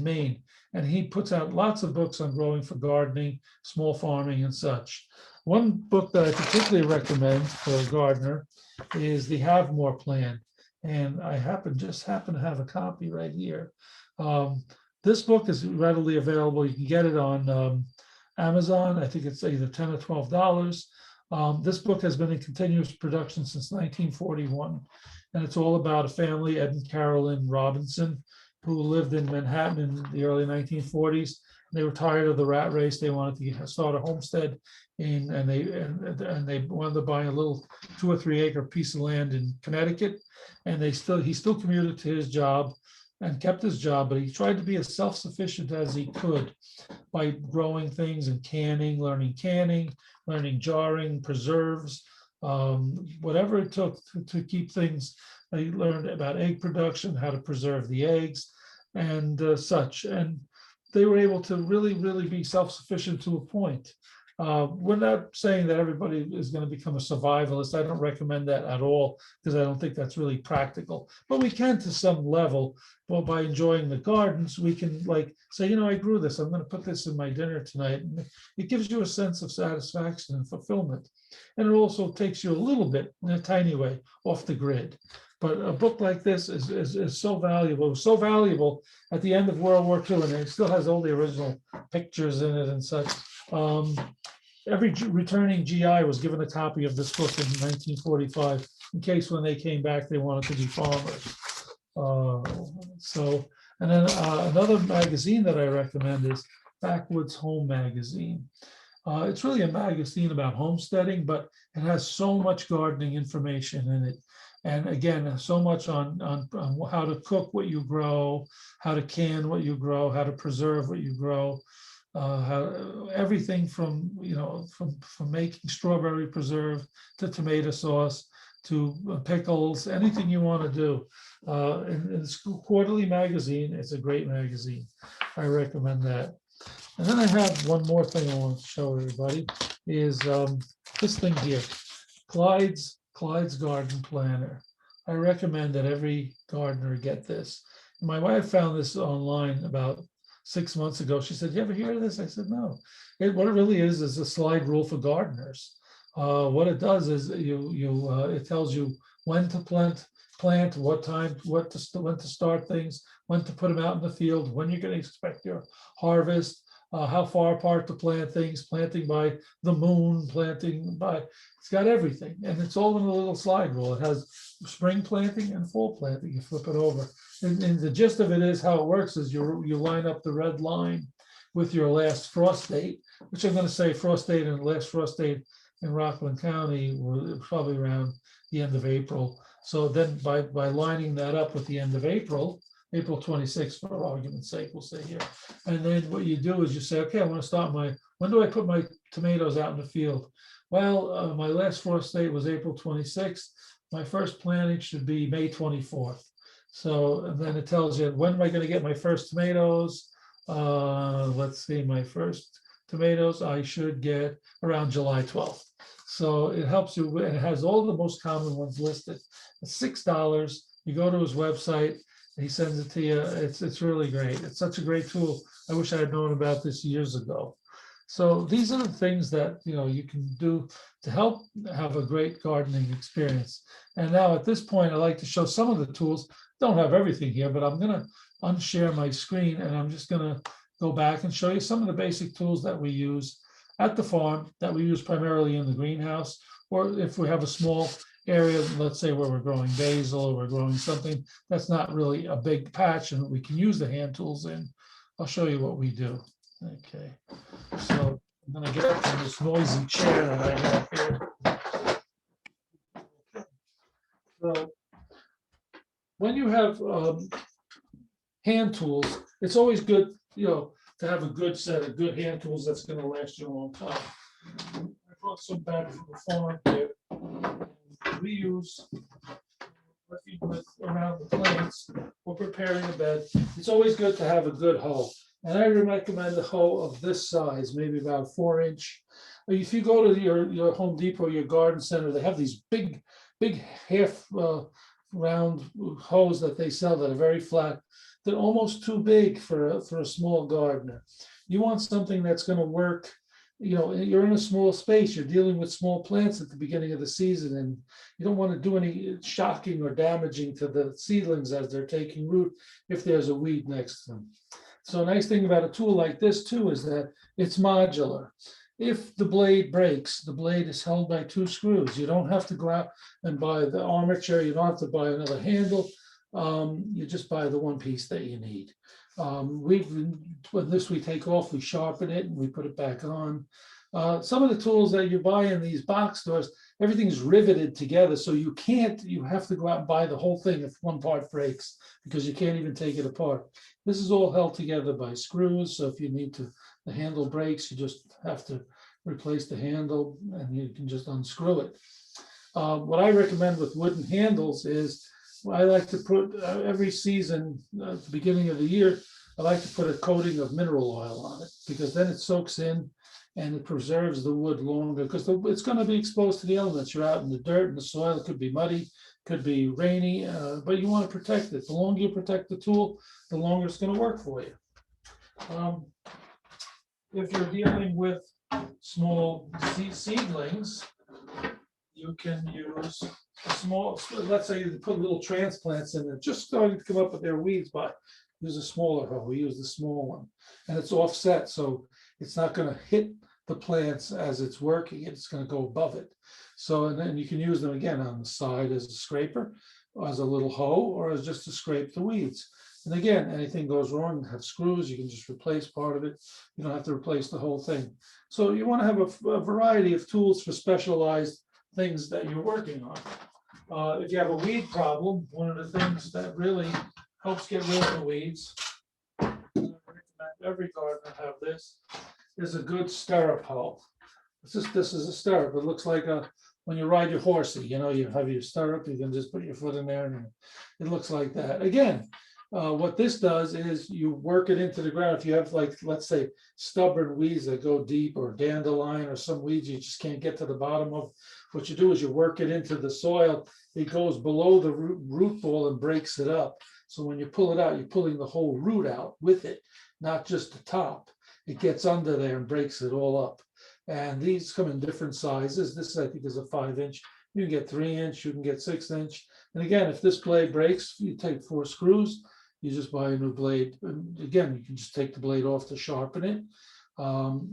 Maine, and he puts out lots of books on growing for gardening, small farming, and such. One book that I particularly recommend for a gardener is the Have More Plan, and I just happen to have a copy right here. This book is readily available. You can get it on Amazon. I think it's either $10 or $12. This book has been in continuous production since 1941, and it's all about a family, Ed and Carolyn Robinson, who lived in Manhattan in the early 1940s. They were tired of the rat race. They wanted to start a homestead, and they wound up buying a little 2 or 3 acre piece of land in Connecticut. And he still commuted to his job and kept his job, but he tried to be as self-sufficient as he could by growing things and learning canning, learning jarring, preserves, whatever it took to keep things. He learned about egg production, how to preserve the eggs, and such. And they were able to really, really be self-sufficient to a point. We're not saying that everybody is going to become a survivalist. I don't recommend that at all, because I don't think that's really practical. But we can to some level. Well, by enjoying the gardens, we can say, I grew this. I'm going to put this in my dinner tonight. And it gives you a sense of satisfaction and fulfillment. And it also takes you a little bit, in a tiny way, off the grid. But a book like this is so valuable. It was so valuable at the end of World War II, and it still has all the original pictures in it and such. Every returning GI was given a copy of this book in 1945, in case when they came back, they wanted to be farmers. And then another magazine that I recommend is Backwoods Home Magazine. It's really a magazine about homesteading, but it has so much gardening information in it. And again, so much on how to cook what you grow, how to can what you grow, how to preserve what you grow, everything from making strawberry preserve to tomato sauce to pickles, anything you want to do. In this quarterly magazine, it's a great magazine. I recommend that. And then I have one more thing I want to show everybody is this thing here, Clyde's Garden Planner. I recommend that every gardener get this. My wife found this online about 6 months ago. She said, "You ever hear of this?" I said, "No." What it really is a slide rule for gardeners. What it does is it tells you when to plant, what time, when to start things, when to put them out in the field, when you're going to expect your harvest, how far apart to plant things, planting by the moon, it's got everything. And it's all in a little slide rule. It has spring planting and fall planting. You flip it over. And the gist of it is how it works is you line up the red line with your last frost date, which I'm going to say frost date and last frost date in Rockland County were probably around the end of April. So then by lining that up with the end of April, April 26th, for argument's sake, we'll say here. And then what you do is you say, okay, I want to start when do I put my tomatoes out in the field? Well, my last frost date was April 26th. My first planting should be May 24th. So and then it tells you, when am I going to get my first tomatoes? Let's see, my first tomatoes I should get around July 12th. So it helps you, and it has all the most common ones listed. It's $6. You go to his website, he sends it to you. It's really great. It's such a great tool. I wish I had known about this years ago. So these are the things that you can do to help have a great gardening experience. And now at this point, I'd like to show some of the tools. Don't have everything here, but I'm going to unshare my screen, and I'm just going to go back and show you some of the basic tools that we use at the farm, that we use primarily in the greenhouse, or if we have a small area, let's say where we're growing basil or we're growing something that's not really a big patch and we can use the hand tools in. I'll show you what we do. Okay, so I'm going to get up from this noisy chair that I have here. Okay. So when you have hand tools, it's always good, to have a good set of good hand tools that's going to last you a long time. I brought some back from the farm here. We use around the plants or preparing a bed. It's always good to have a good hoe. And I recommend a hoe of this size, maybe about 4-inch. If you go to your Home Depot, your garden center, they have these big half round hoes that they sell that are very flat. They're almost too big for a small gardener. You want something that's going to work. You're in a small space, you're dealing with small plants at the beginning of the season, and you don't want to do any shocking or damaging to the seedlings as they're taking root if there's a weed next to them. So a nice thing about a tool like this too is that it's modular. If the blade breaks, the blade is held by 2 screws. You don't have to go out and buy the armature. You don't have to buy another handle. You just buy the one piece that you need. When this we take off, we sharpen it and we put it back on. Some of the tools that you buy in these box stores, everything's riveted together, so you have to go out and buy the whole thing if one part breaks, because you can't even take it apart. This is all held together by screws, so if you need to, the handle breaks, you just have to replace the handle and you can just unscrew it. What I recommend with wooden handles is, I like to put every season at the beginning of the year, I like to put a coating of mineral oil on it, because then it soaks in and it preserves the wood longer, because it's going to be exposed to the elements. You're out in the dirt and the soil. It could be muddy, could be rainy, but you want to protect it. The longer you protect the tool, the longer it's going to work for you. If you're dealing with small seedlings, you can use small, let's say you put little transplants in there, just starting to come up with their weeds, but use a smaller hoe. We use the small one, and it's offset, so it's not going to hit the plants as it's working. It's going to go above it. So, and then you can use them again on the side as a scraper, or as a little hoe, or as just to scrape the weeds. And again, anything goes wrong, have screws, you can just replace part of it. You don't have to replace the whole thing. So you want to have a variety of tools for specialized things that you're working on. If you have a weed problem, one of the things that really helps get rid of the weeds, I recommend every gardener have this, is a good stirrup hoe. This is a stirrup. It looks like when you ride your horsey, you have your stirrup, you can just put your foot in there and it looks like that. Again, what this does is you work it into the ground. If you have, like, let's say, stubborn weeds that go deep, or dandelion, or some weeds you just can't get to the bottom of, what you do is you work it into the soil. It goes below the root ball and breaks it up. So when you pull it out, you're pulling the whole root out with it, not just the top. It gets under there and breaks it all up. And these come in different sizes. This, I think, is a 5-inch. You can get 3-inch, you can get 6-inch. And again, if this blade breaks, you take 4 screws. You just buy a new blade. And again, you can just take the blade off to sharpen it.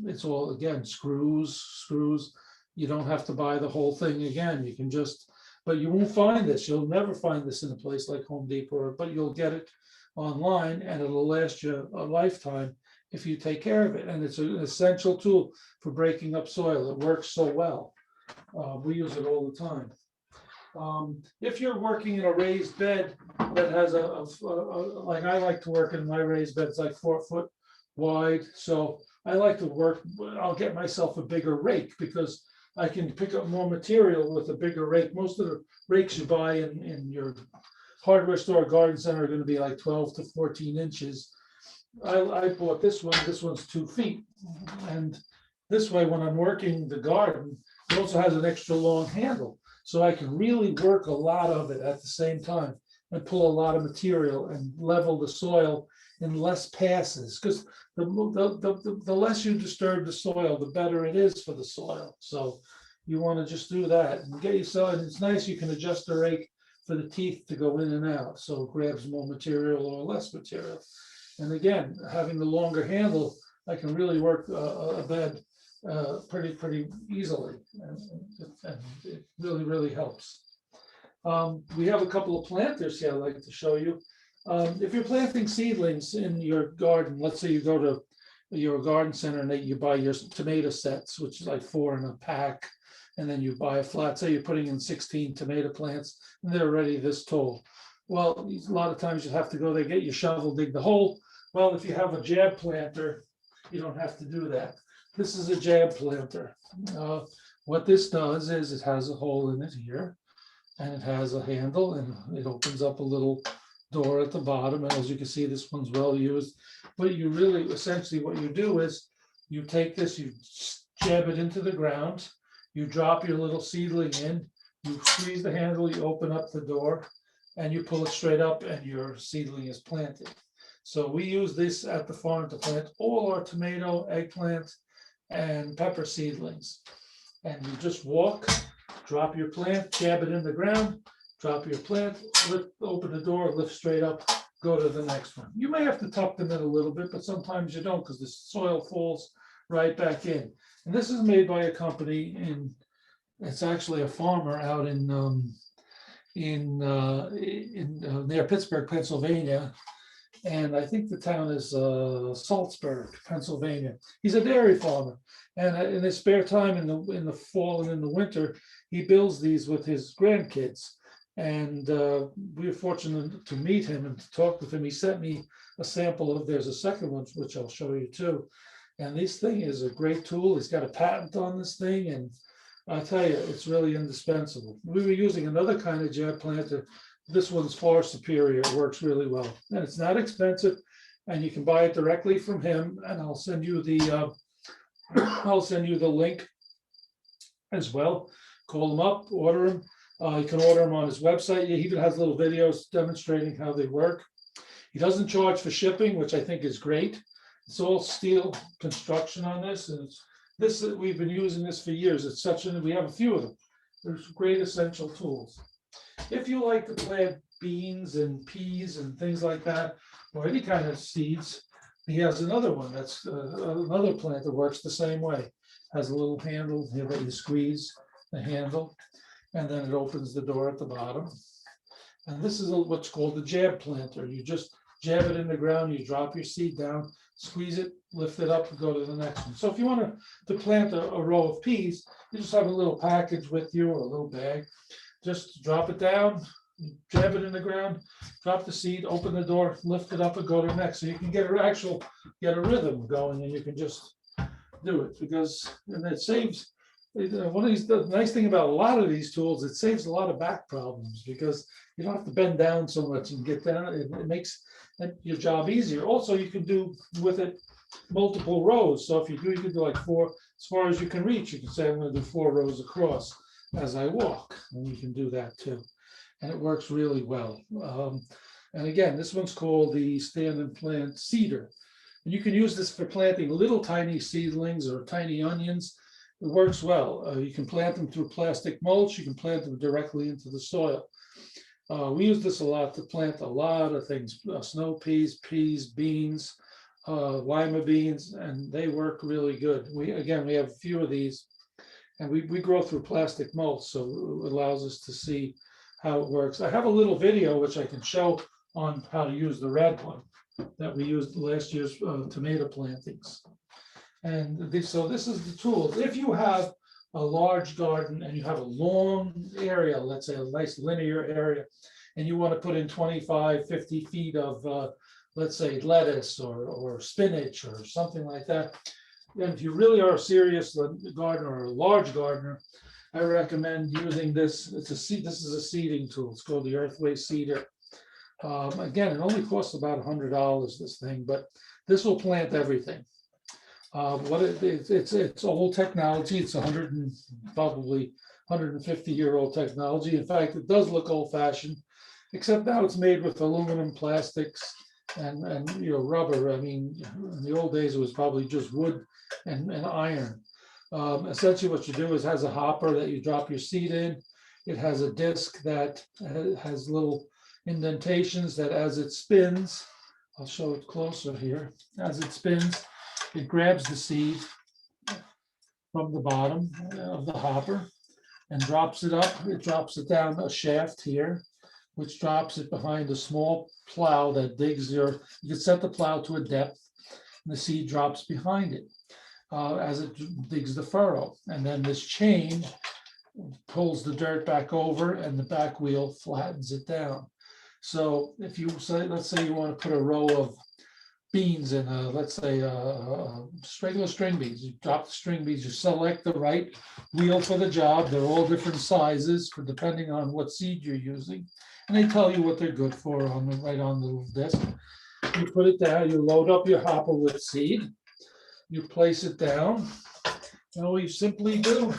It's all, again, screws. You don't have to buy the whole thing again. You can just, but you won't find this. You'll never find this in a place like Home Depot, but you'll get it online, and it'll last you a lifetime if you take care of it. And it's an essential tool for breaking up soil. It works so well. We use it all the time. If you're working in a raised bed that has like I like to work in my raised bed, it's like 4 foot wide. So I like to work, I'll get myself a bigger rake because I can pick up more material with a bigger rake. Most of the rakes you buy in your hardware store, garden center are going to be like 12 to 14 inches. I bought this one. This one's 2 feet. And this way, when I'm working the garden, it also has an extra long handle. So I can really work a lot of it at the same time and pull a lot of material and level the soil in less passes. Because the less you disturb the soil, the better it is for the soil. So you want to just do that and get yourself, and it's nice, you can adjust the rake for the teeth to go in and out. So it grabs more material or less material. And again, having the longer handle, I can really work a bed pretty easily, and it really helps. We have a couple of planters here I'd like to show you. If you're planting seedlings in your garden, let's say you go to your garden center and you buy your tomato sets, which is like 4 in a pack, and then you buy a flat, say you're putting in 16 tomato plants, and they're already this tall. Well, a lot of times you have to go there, get your shovel, dig the hole. Well, if you have a jab planter, you don't have to do that. This is a jab planter. What this does is it has a hole in it here, and it has a handle, and it opens up a little door at the bottom. And as you can see, this one's well used. But you really, essentially what you do is you take this, you jab it into the ground, you drop your little seedling in, you squeeze the handle, you open up the door, and you pull it straight up, and your seedling is planted. So we use this at the farm to plant all our tomato, eggplant, and pepper seedlings. And you just walk, drop your plant, jab it in the ground, drop your plant, open the door, lift straight up, go to the next one. You may have to tuck them in a little bit, but sometimes you don't because the soil falls right back in. And this is made by a company it's actually a farmer out near Pittsburgh, Pennsylvania. And I think the town is Salzburg, Pennsylvania. He's a dairy farmer, and in his spare time in the fall and in the winter, he builds these with his grandkids. And we were fortunate to meet him and to talk with him. He sent me a sample of. There's a second one which I'll show you too. And this thing is a great tool. He's got a patent on this thing, and I tell you, it's really indispensable. We were using another kind of jab planter. This one's far superior. It works really well, and it's not expensive, and you can buy it directly from him. And I'll send you the link as well. Call him up, order him. You can order them on his website. He even has little videos demonstrating how they work. He doesn't charge for shipping, which I think is great. It's all steel construction on this, and we've been using this for years. It's we have a few of them. There's great essential tools. If you like to plant beans and peas and things like that, or any kind of seeds, he has another one that's another plant that works the same way. Has a little handle here that you squeeze the handle, and then it opens the door at the bottom. And this is what's called the jab planter. You just jab it in the ground, you drop your seed down, squeeze it, lift it up, and go to the next one. So if you want to plant a row of peas, you just have a little package with you or a little bag. Just drop it down, jab it in the ground, drop the seed, open the door, lift it up, and go to the next. So you can get a rhythm going, and you can just do it and it saves. The nice thing about a lot of these tools, it saves a lot of back problems because you don't have to bend down so much and get down. It makes your job easier. Also, you can do with it multiple rows. So if you can do like 4, as far as you can reach. You can say I'm going to do 4 rows across as I walk, and you can do that too, and it works really well. And again, this one's called the Stand and Plant Seeder, and you can use this for planting little tiny seedlings or tiny onions. It works well. You can plant them through plastic mulch. You can plant them directly into the soil. We use this a lot to plant a lot of things: snow peas, beans, lima beans, and they work really good. We have a few of these. And we grow through plastic mulch, so it allows us to see how it works. I have a little video which I can show on how to use the red one that we used last year's tomato plantings. And so this is the tool. If you have a large garden and you have a long area, let's say a nice linear area, and you want to put in 25, 50 feet of, let's say, lettuce or spinach or something like that. And if you really are a serious gardener or a large gardener, I recommend using this. It's a seed. This is a seeding tool. It's called the Earthway Seeder. Again, it only costs about $100, this thing, but this will plant everything. It's old technology. It's probably 150-year-old technology. In fact, it does look old-fashioned, except now it's made with aluminum, plastics, and rubber. I mean, in the old days it was probably just wood and iron. Essentially, what you do is has a hopper that you drop your seed in. It has a disc that has little indentations that, as it spins, I'll show it closer here. As it spins, it grabs the seed from the bottom of the hopper and drops it up. It drops it down a shaft here, which drops it behind a small plow that digs you can set the plow to a depth, and the seed drops behind it as it digs the furrow. And then this chain pulls the dirt back over and the back wheel flattens it down. So if you say, let's say you want to put a row of beans in let's say regular string beans, you drop the string beans, you select the right wheel for the job. They're all different sizes for depending on what seed you're using, and they tell you what they're good for right on the little disc. You put it down, you load up your hopper with seed, you place it down, and all you simply do,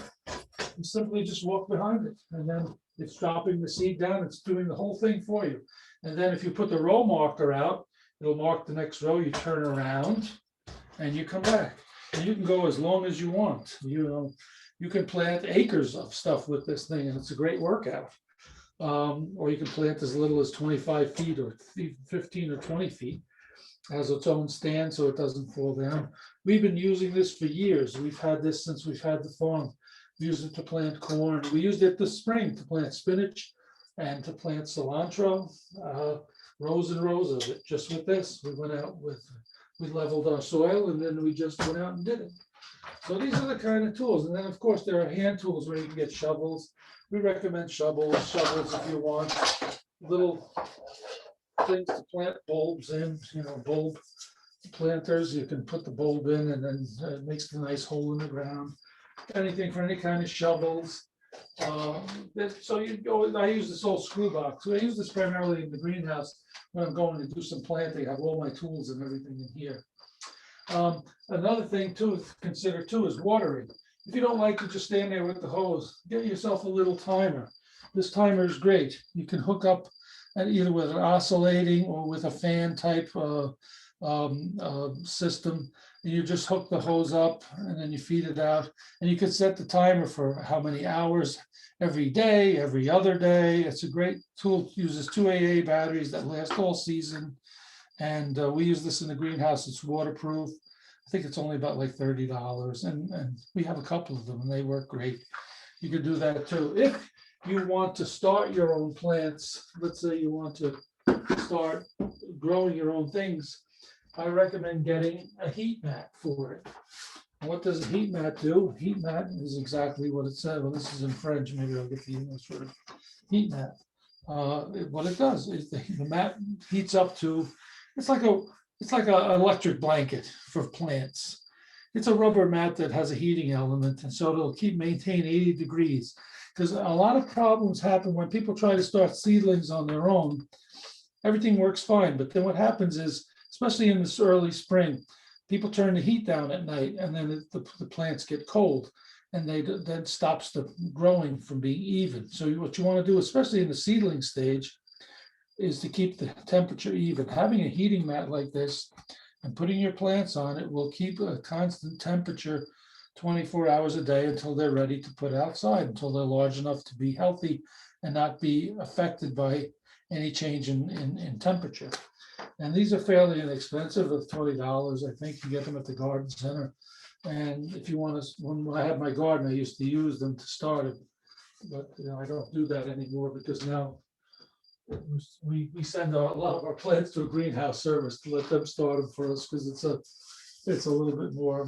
you simply just walk behind it, and then it's dropping the seed down. It's doing the whole thing for you. And then if you put the row marker out, it'll mark the next row. You turn around and you come back, and you can go as long as you want. You can plant acres of stuff with this thing, and it's a great workout. Or you can plant as little as 25 feet or 15 or 20 feet. Has its own stand so it doesn't fall down. We've been using this for years. We've had this since we've had the farm. We used it to plant corn. We used it this spring to plant spinach and to plant cilantro. Rows and rows of it just with this. We leveled our soil, and then we just went out and did it. So these are the kind of tools. And then of course there are hand tools where you can get shovels. We recommend shovels if you want little things to plant bulbs in, bulb planters. You can put the bulb in, and then it makes a nice hole in the ground. Anything for any kind of shovels. So I use this old screw box. So I use this primarily in the greenhouse when I'm going to do some planting. I have all my tools and everything in here. Another thing to consider too is watering. If you don't like to just stand there with the hose, get yourself a little timer. This timer is great. You can hook up either with an oscillating or with a fan type system. And you just hook the hose up and then you feed it out, and you can set the timer for how many hours every day, every other day. It's a great tool. It uses 2 AA batteries that last all season. And we use this in the greenhouse. It's waterproof. I think it's only about like $30, and we have a couple of them and they work great. You can do that too. If you want to start your own plants, let's say you want to start growing your own things, I recommend getting a heat mat for it. And what does a heat mat do? Heat mat is exactly what it said. Well, this is in French. Maybe I'll get the English for it. Heat mat. What it does is the mat heats up to. It's like an electric blanket for plants. It's a rubber mat that has a heating element, and so it'll maintain 80 degrees. Because a lot of problems happen when people try to start seedlings on their own. Everything works fine, but then what happens is, especially in this early spring, people turn the heat down at night, and then the plants get cold, and that stops the growing from being even. So what you want to do, especially in the seedling stage, is to keep the temperature even. Having a heating mat like this and putting your plants on it will keep a constant temperature 24 hours a day until they're ready to put outside, until they're large enough to be healthy and not be affected by any change in temperature. And these are fairly inexpensive, at $20. I think you get them at the garden center. And if you want to, when I had my garden, I used to use them to start it, but I don't do that anymore because now we send a lot of our plants to a greenhouse service to let them start them for us, because it's a little bit more,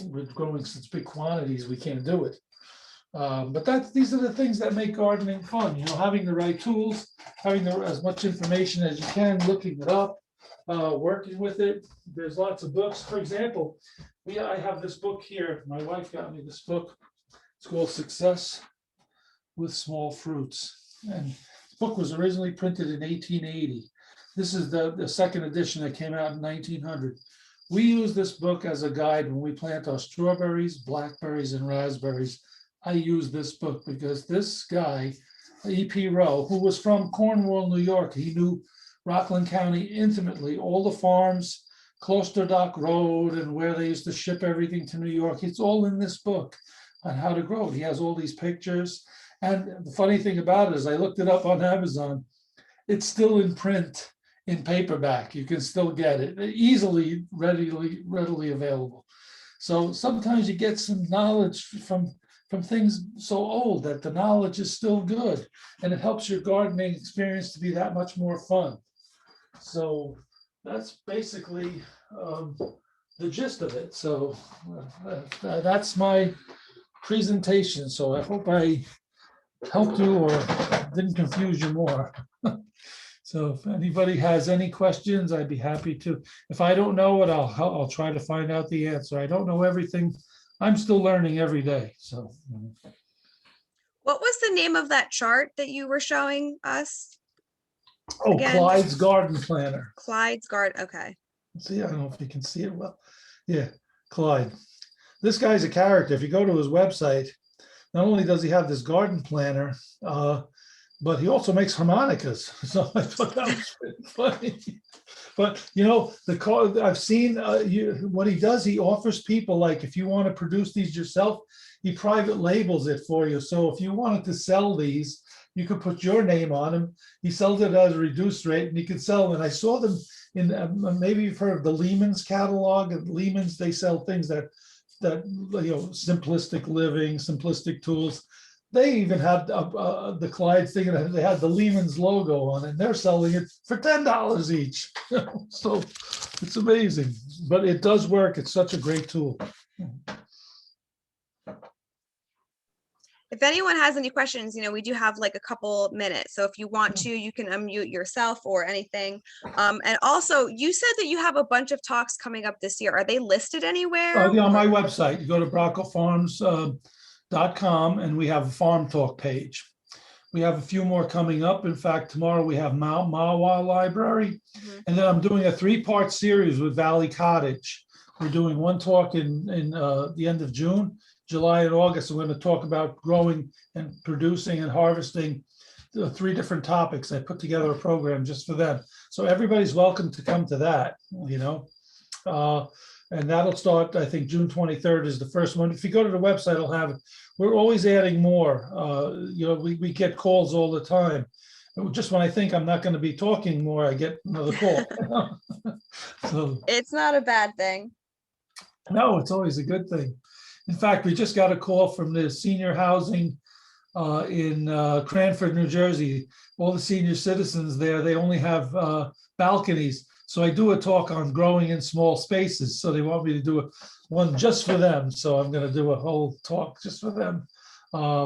with growing such big quantities, we can't do it. But these are the things that make gardening fun, having the right tools, having as much information as you can, looking it up, working with it. There's lots of books. For example, I have this book here. My wife got me this book. It's called Success with Small Fruits. And the book was originally printed in 1880. This is the second edition that came out in 1900. We use this book as a guide when we plant our strawberries, blackberries, and raspberries. I use this book because this guy, E.P. Rowe, who was from Cornwall, New York, he knew Rockland County intimately, all the farms, Closterdock Road, and where they used to ship everything to New York. It's all in this book on how to grow it. He has all these pictures. And the funny thing about it is I looked it up on Amazon. It's still in print, in paperback. You can still get it easily, readily available. So sometimes you get some knowledge from things so old that the knowledge is still good, and it helps your gardening experience to be that much more fun. So that's basically the gist of it. So that's my presentation. So I hope I helped you or didn't confuse you more. So if anybody has any questions, I'd be happy to. If I don't know it, I'll try to find out the answer. I don't know everything. I'm still learning every day. So. What was the name of that chart that you were showing us? Oh, Again? Clyde's Garden Planner. Clyde's Garden. Okay. See, I don't know if you can see it well. Yeah, Clyde. This guy's a character. If you go to his website, not only does he have this garden planner, but he also makes harmonicas. So I thought that was pretty funny. But I've seen what he does. He offers people, like, if you want to produce these yourself, he private labels it for you. So if you wanted to sell these, you could put your name on them. He sells it at a reduced rate, and he could sell them. And I saw them in maybe you've heard of the Lehman's catalog. At Lehman's, they sell things that simplistic living, simplistic tools. They even had the Clyde thing, and they had the Lehman's logo on it. And they're selling it for $10 each. So it's amazing, but it does work. It's such a great tool. If anyone has any questions, we do have like a couple minutes. So if you want to, you can unmute yourself or anything. And also, you said that you have a bunch of talks coming up this year. Are they listed anywhere? Yeah, on my website. You go to braccofarms.com, and we have a farm talk page. We have a few more coming up. In fact, tomorrow we have Mawa Library. And then I'm doing a 3-part series with Valley Cottage. We're doing one talk in the end of June, July, and August. We're going to talk about growing and producing and harvesting 3 different topics. I put together a program just for them. So everybody's welcome to come to that, and that'll start, I think, June 23rd is the first one. If you go to the website, I'll have it. We're always adding more. We get calls all the time. Just when I think I'm not going to be talking more, I get another call. So it's not a bad thing. No, it's always a good thing. In fact, we just got a call from the senior housing in Cranford, New Jersey. All the senior citizens there, they only have balconies. So I do a talk on growing in small spaces. So they want me to do one just for them. So I'm going to do a whole talk just for them.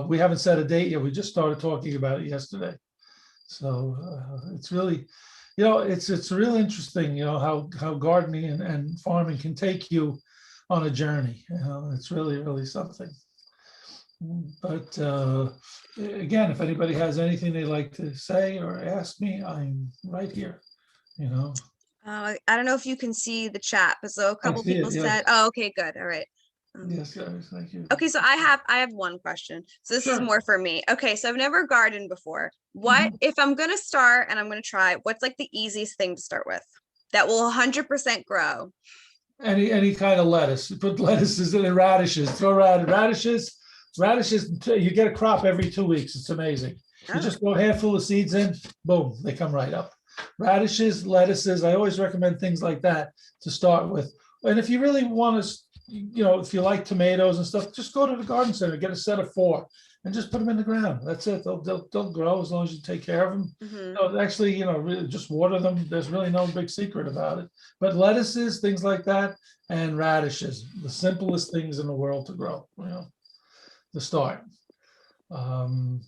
We haven't set a date yet. We just started talking about it yesterday. So it's really, it's real interesting, how gardening and farming can take you on a journey. It's really, really something. But again, if anybody has anything they'd like to say or ask me, I'm right here, I don't know if you can see the chat, but so a couple people said, oh, okay, good. All right. Yes, guys, thank you. Okay, so I have one question. So this is more for me. Okay, so I've never gardened before. What if I'm going to start and I'm going to try, what's like the easiest thing to start with that will 100% grow? Any kind of lettuce. Put lettuces and radishes. Throw radishes. You get a crop every 2 weeks. It's amazing. You just throw a handful of seeds in, boom, they come right up. Radishes, lettuces. I always recommend things like that to start with. And if you really want to, if you like tomatoes and stuff, just go to the garden center, get a set of 4, and just put them in the ground. That's it. They'll grow as long as you take care of them. Actually, really just water them. There's really no big secret about it. But lettuces, things like that, and radishes, the simplest things in the world to grow, to start. Um,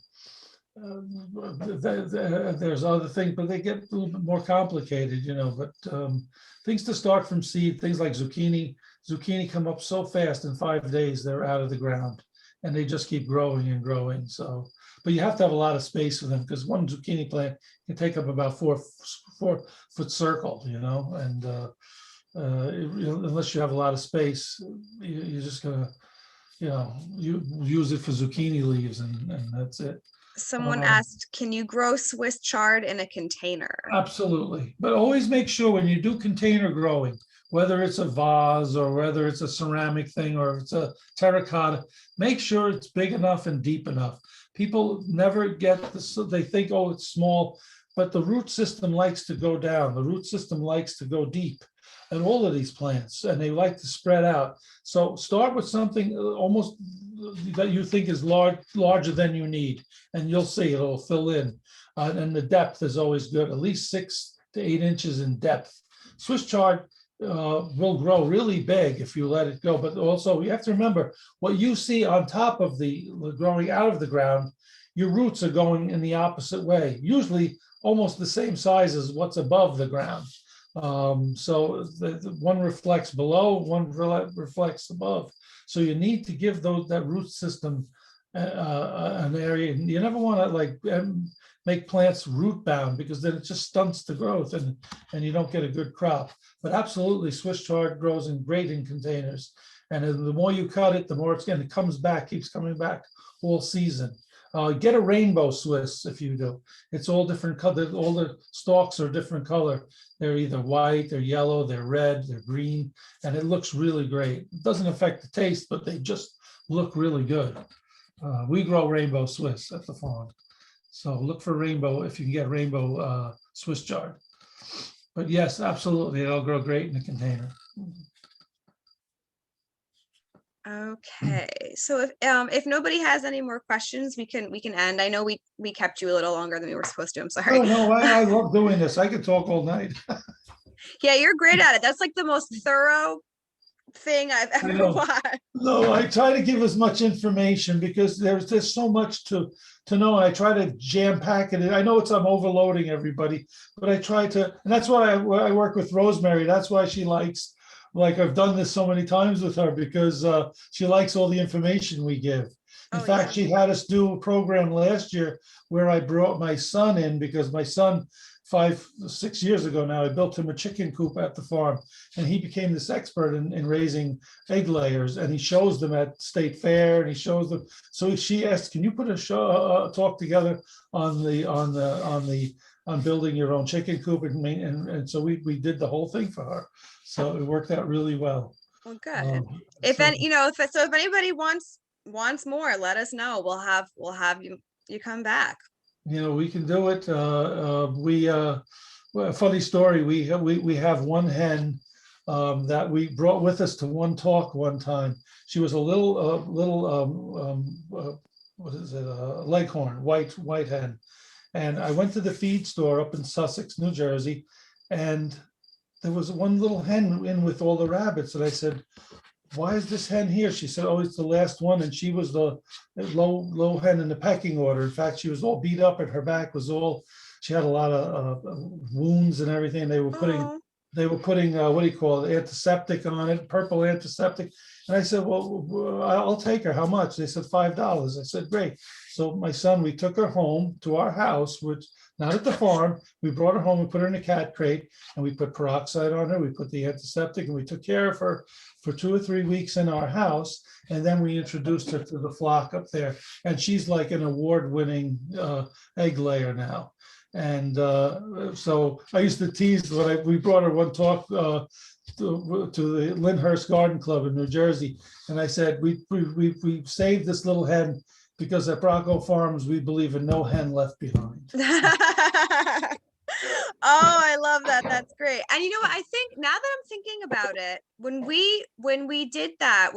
there's other things, but they get a little bit more complicated, but things to start from seed, things like zucchini. Zucchini come up so fast in 5 days, they're out of the ground and they just keep growing and growing. So, but you have to have a lot of space for them because one zucchini plant can take up about 4 foot circle, and unless you have a lot of space, you're just gonna, you use it for zucchini leaves and that's it. Someone Um, asked, can you grow Swiss chard in a container? Absolutely. But always make sure when you do container growing, whether it's a vase or whether it's a ceramic thing or it's a terracotta, make sure it's big enough and deep enough. People never get this, they think, oh, it's small, but the root system likes to go down. The root system likes to go deep in all of these plants and they like to spread out. So start with something almost that you think is larger than you need, and you'll see it'll fill in. And the depth is always good, at least 6 to 8 inches in depth. Swiss chard will grow really big if you let it go, but also you have to remember what you see on top of the growing out of the ground, your roots are going in the opposite way, usually almost the same size as what's above the ground. So the one reflects below, one reflects above. So you need to give that root system an area. You never want to like make plants root bound because then it just stunts the growth and you don't get a good crop. But absolutely, Swiss chard grows great in containers. And the more you cut it, the more it comes back, keeps coming back all season. Get a rainbow Swiss if you do. It's all different color. All the stalks are different color. They're either white, they're yellow, they're red, they're green, and it looks really great. It doesn't affect the taste, but they just look really good. We grow rainbow Swiss at the farm. So look for rainbow if you can get rainbow Swiss chard. But yes, absolutely, it'll grow great in a container. Okay, so if nobody has any more questions, we can end. I know we kept you a little longer than we were supposed to. I'm sorry. Oh, no, I love doing this. I could talk all night. Yeah, you're great at it. That's like the most thorough thing I've ever watched. No, I try to give as much information because there's so much to know. And I try to jam pack it. I know I'm overloading everybody, but I try to, and that's why I work with Rosemary. That's why she likes, like I've done this so many times with her because she likes all the information we give. In fact, she had us do a program last year where I brought my son in because my son 5-6 years ago now, I built him a chicken coop at the farm and he became this expert in raising egg layers and he shows them at State Fair and he shows them. So she asked, can you put a talk together on building your own chicken coop? And so we did the whole thing for her. So it worked out really well. Well, good. If anybody wants more, let us know. We'll have you come back. We can do it. Well, a funny story. We have one hen that we brought with us to one talk one time. She was a little what is it? Leghorn, white hen. And I went to the feed store up in Sussex, New Jersey, and there was one little hen in with all the rabbits. And I said, why is this hen here? She said, oh, it's the last one. And she was the low hen in the pecking order. In fact, she was all beat up and her back was she had a lot of wounds and everything. They were putting, what do you call it? Antiseptic on it, purple antiseptic. And I said, well, I'll take her. How much? They said $5. I said, great. So my son, we took her home to our house, which not at the farm. We brought her home, we put her in a cat crate and we put peroxide on her. We put the antiseptic and we took care of her for 2 or 3 weeks in our house. And then we introduced her to the flock up there. And she's like an award-winning egg layer now. And so I used to tease when we brought her one talk to the Lyndhurst Garden Club in New Jersey. And I said, we saved this little hen because at Bracco Farms, we believe in no hen left behind. Oh, I love that. That's great. And you know what? I think now that I'm thinking about it, when you did that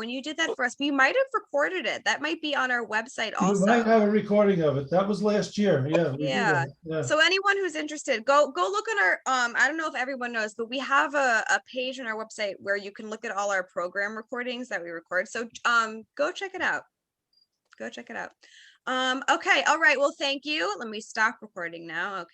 for us, we might have recorded it. That might be on our website also. We might have a recording of it. That was last year. Yeah. Yeah. So anyone who's interested, go look at our, I don't know if everyone knows, but we have a page on our website where you can look at all our program recordings that we record. So go check it out. Go check it out. Okay, all right. Well, thank you. Let me stop recording now. Okay.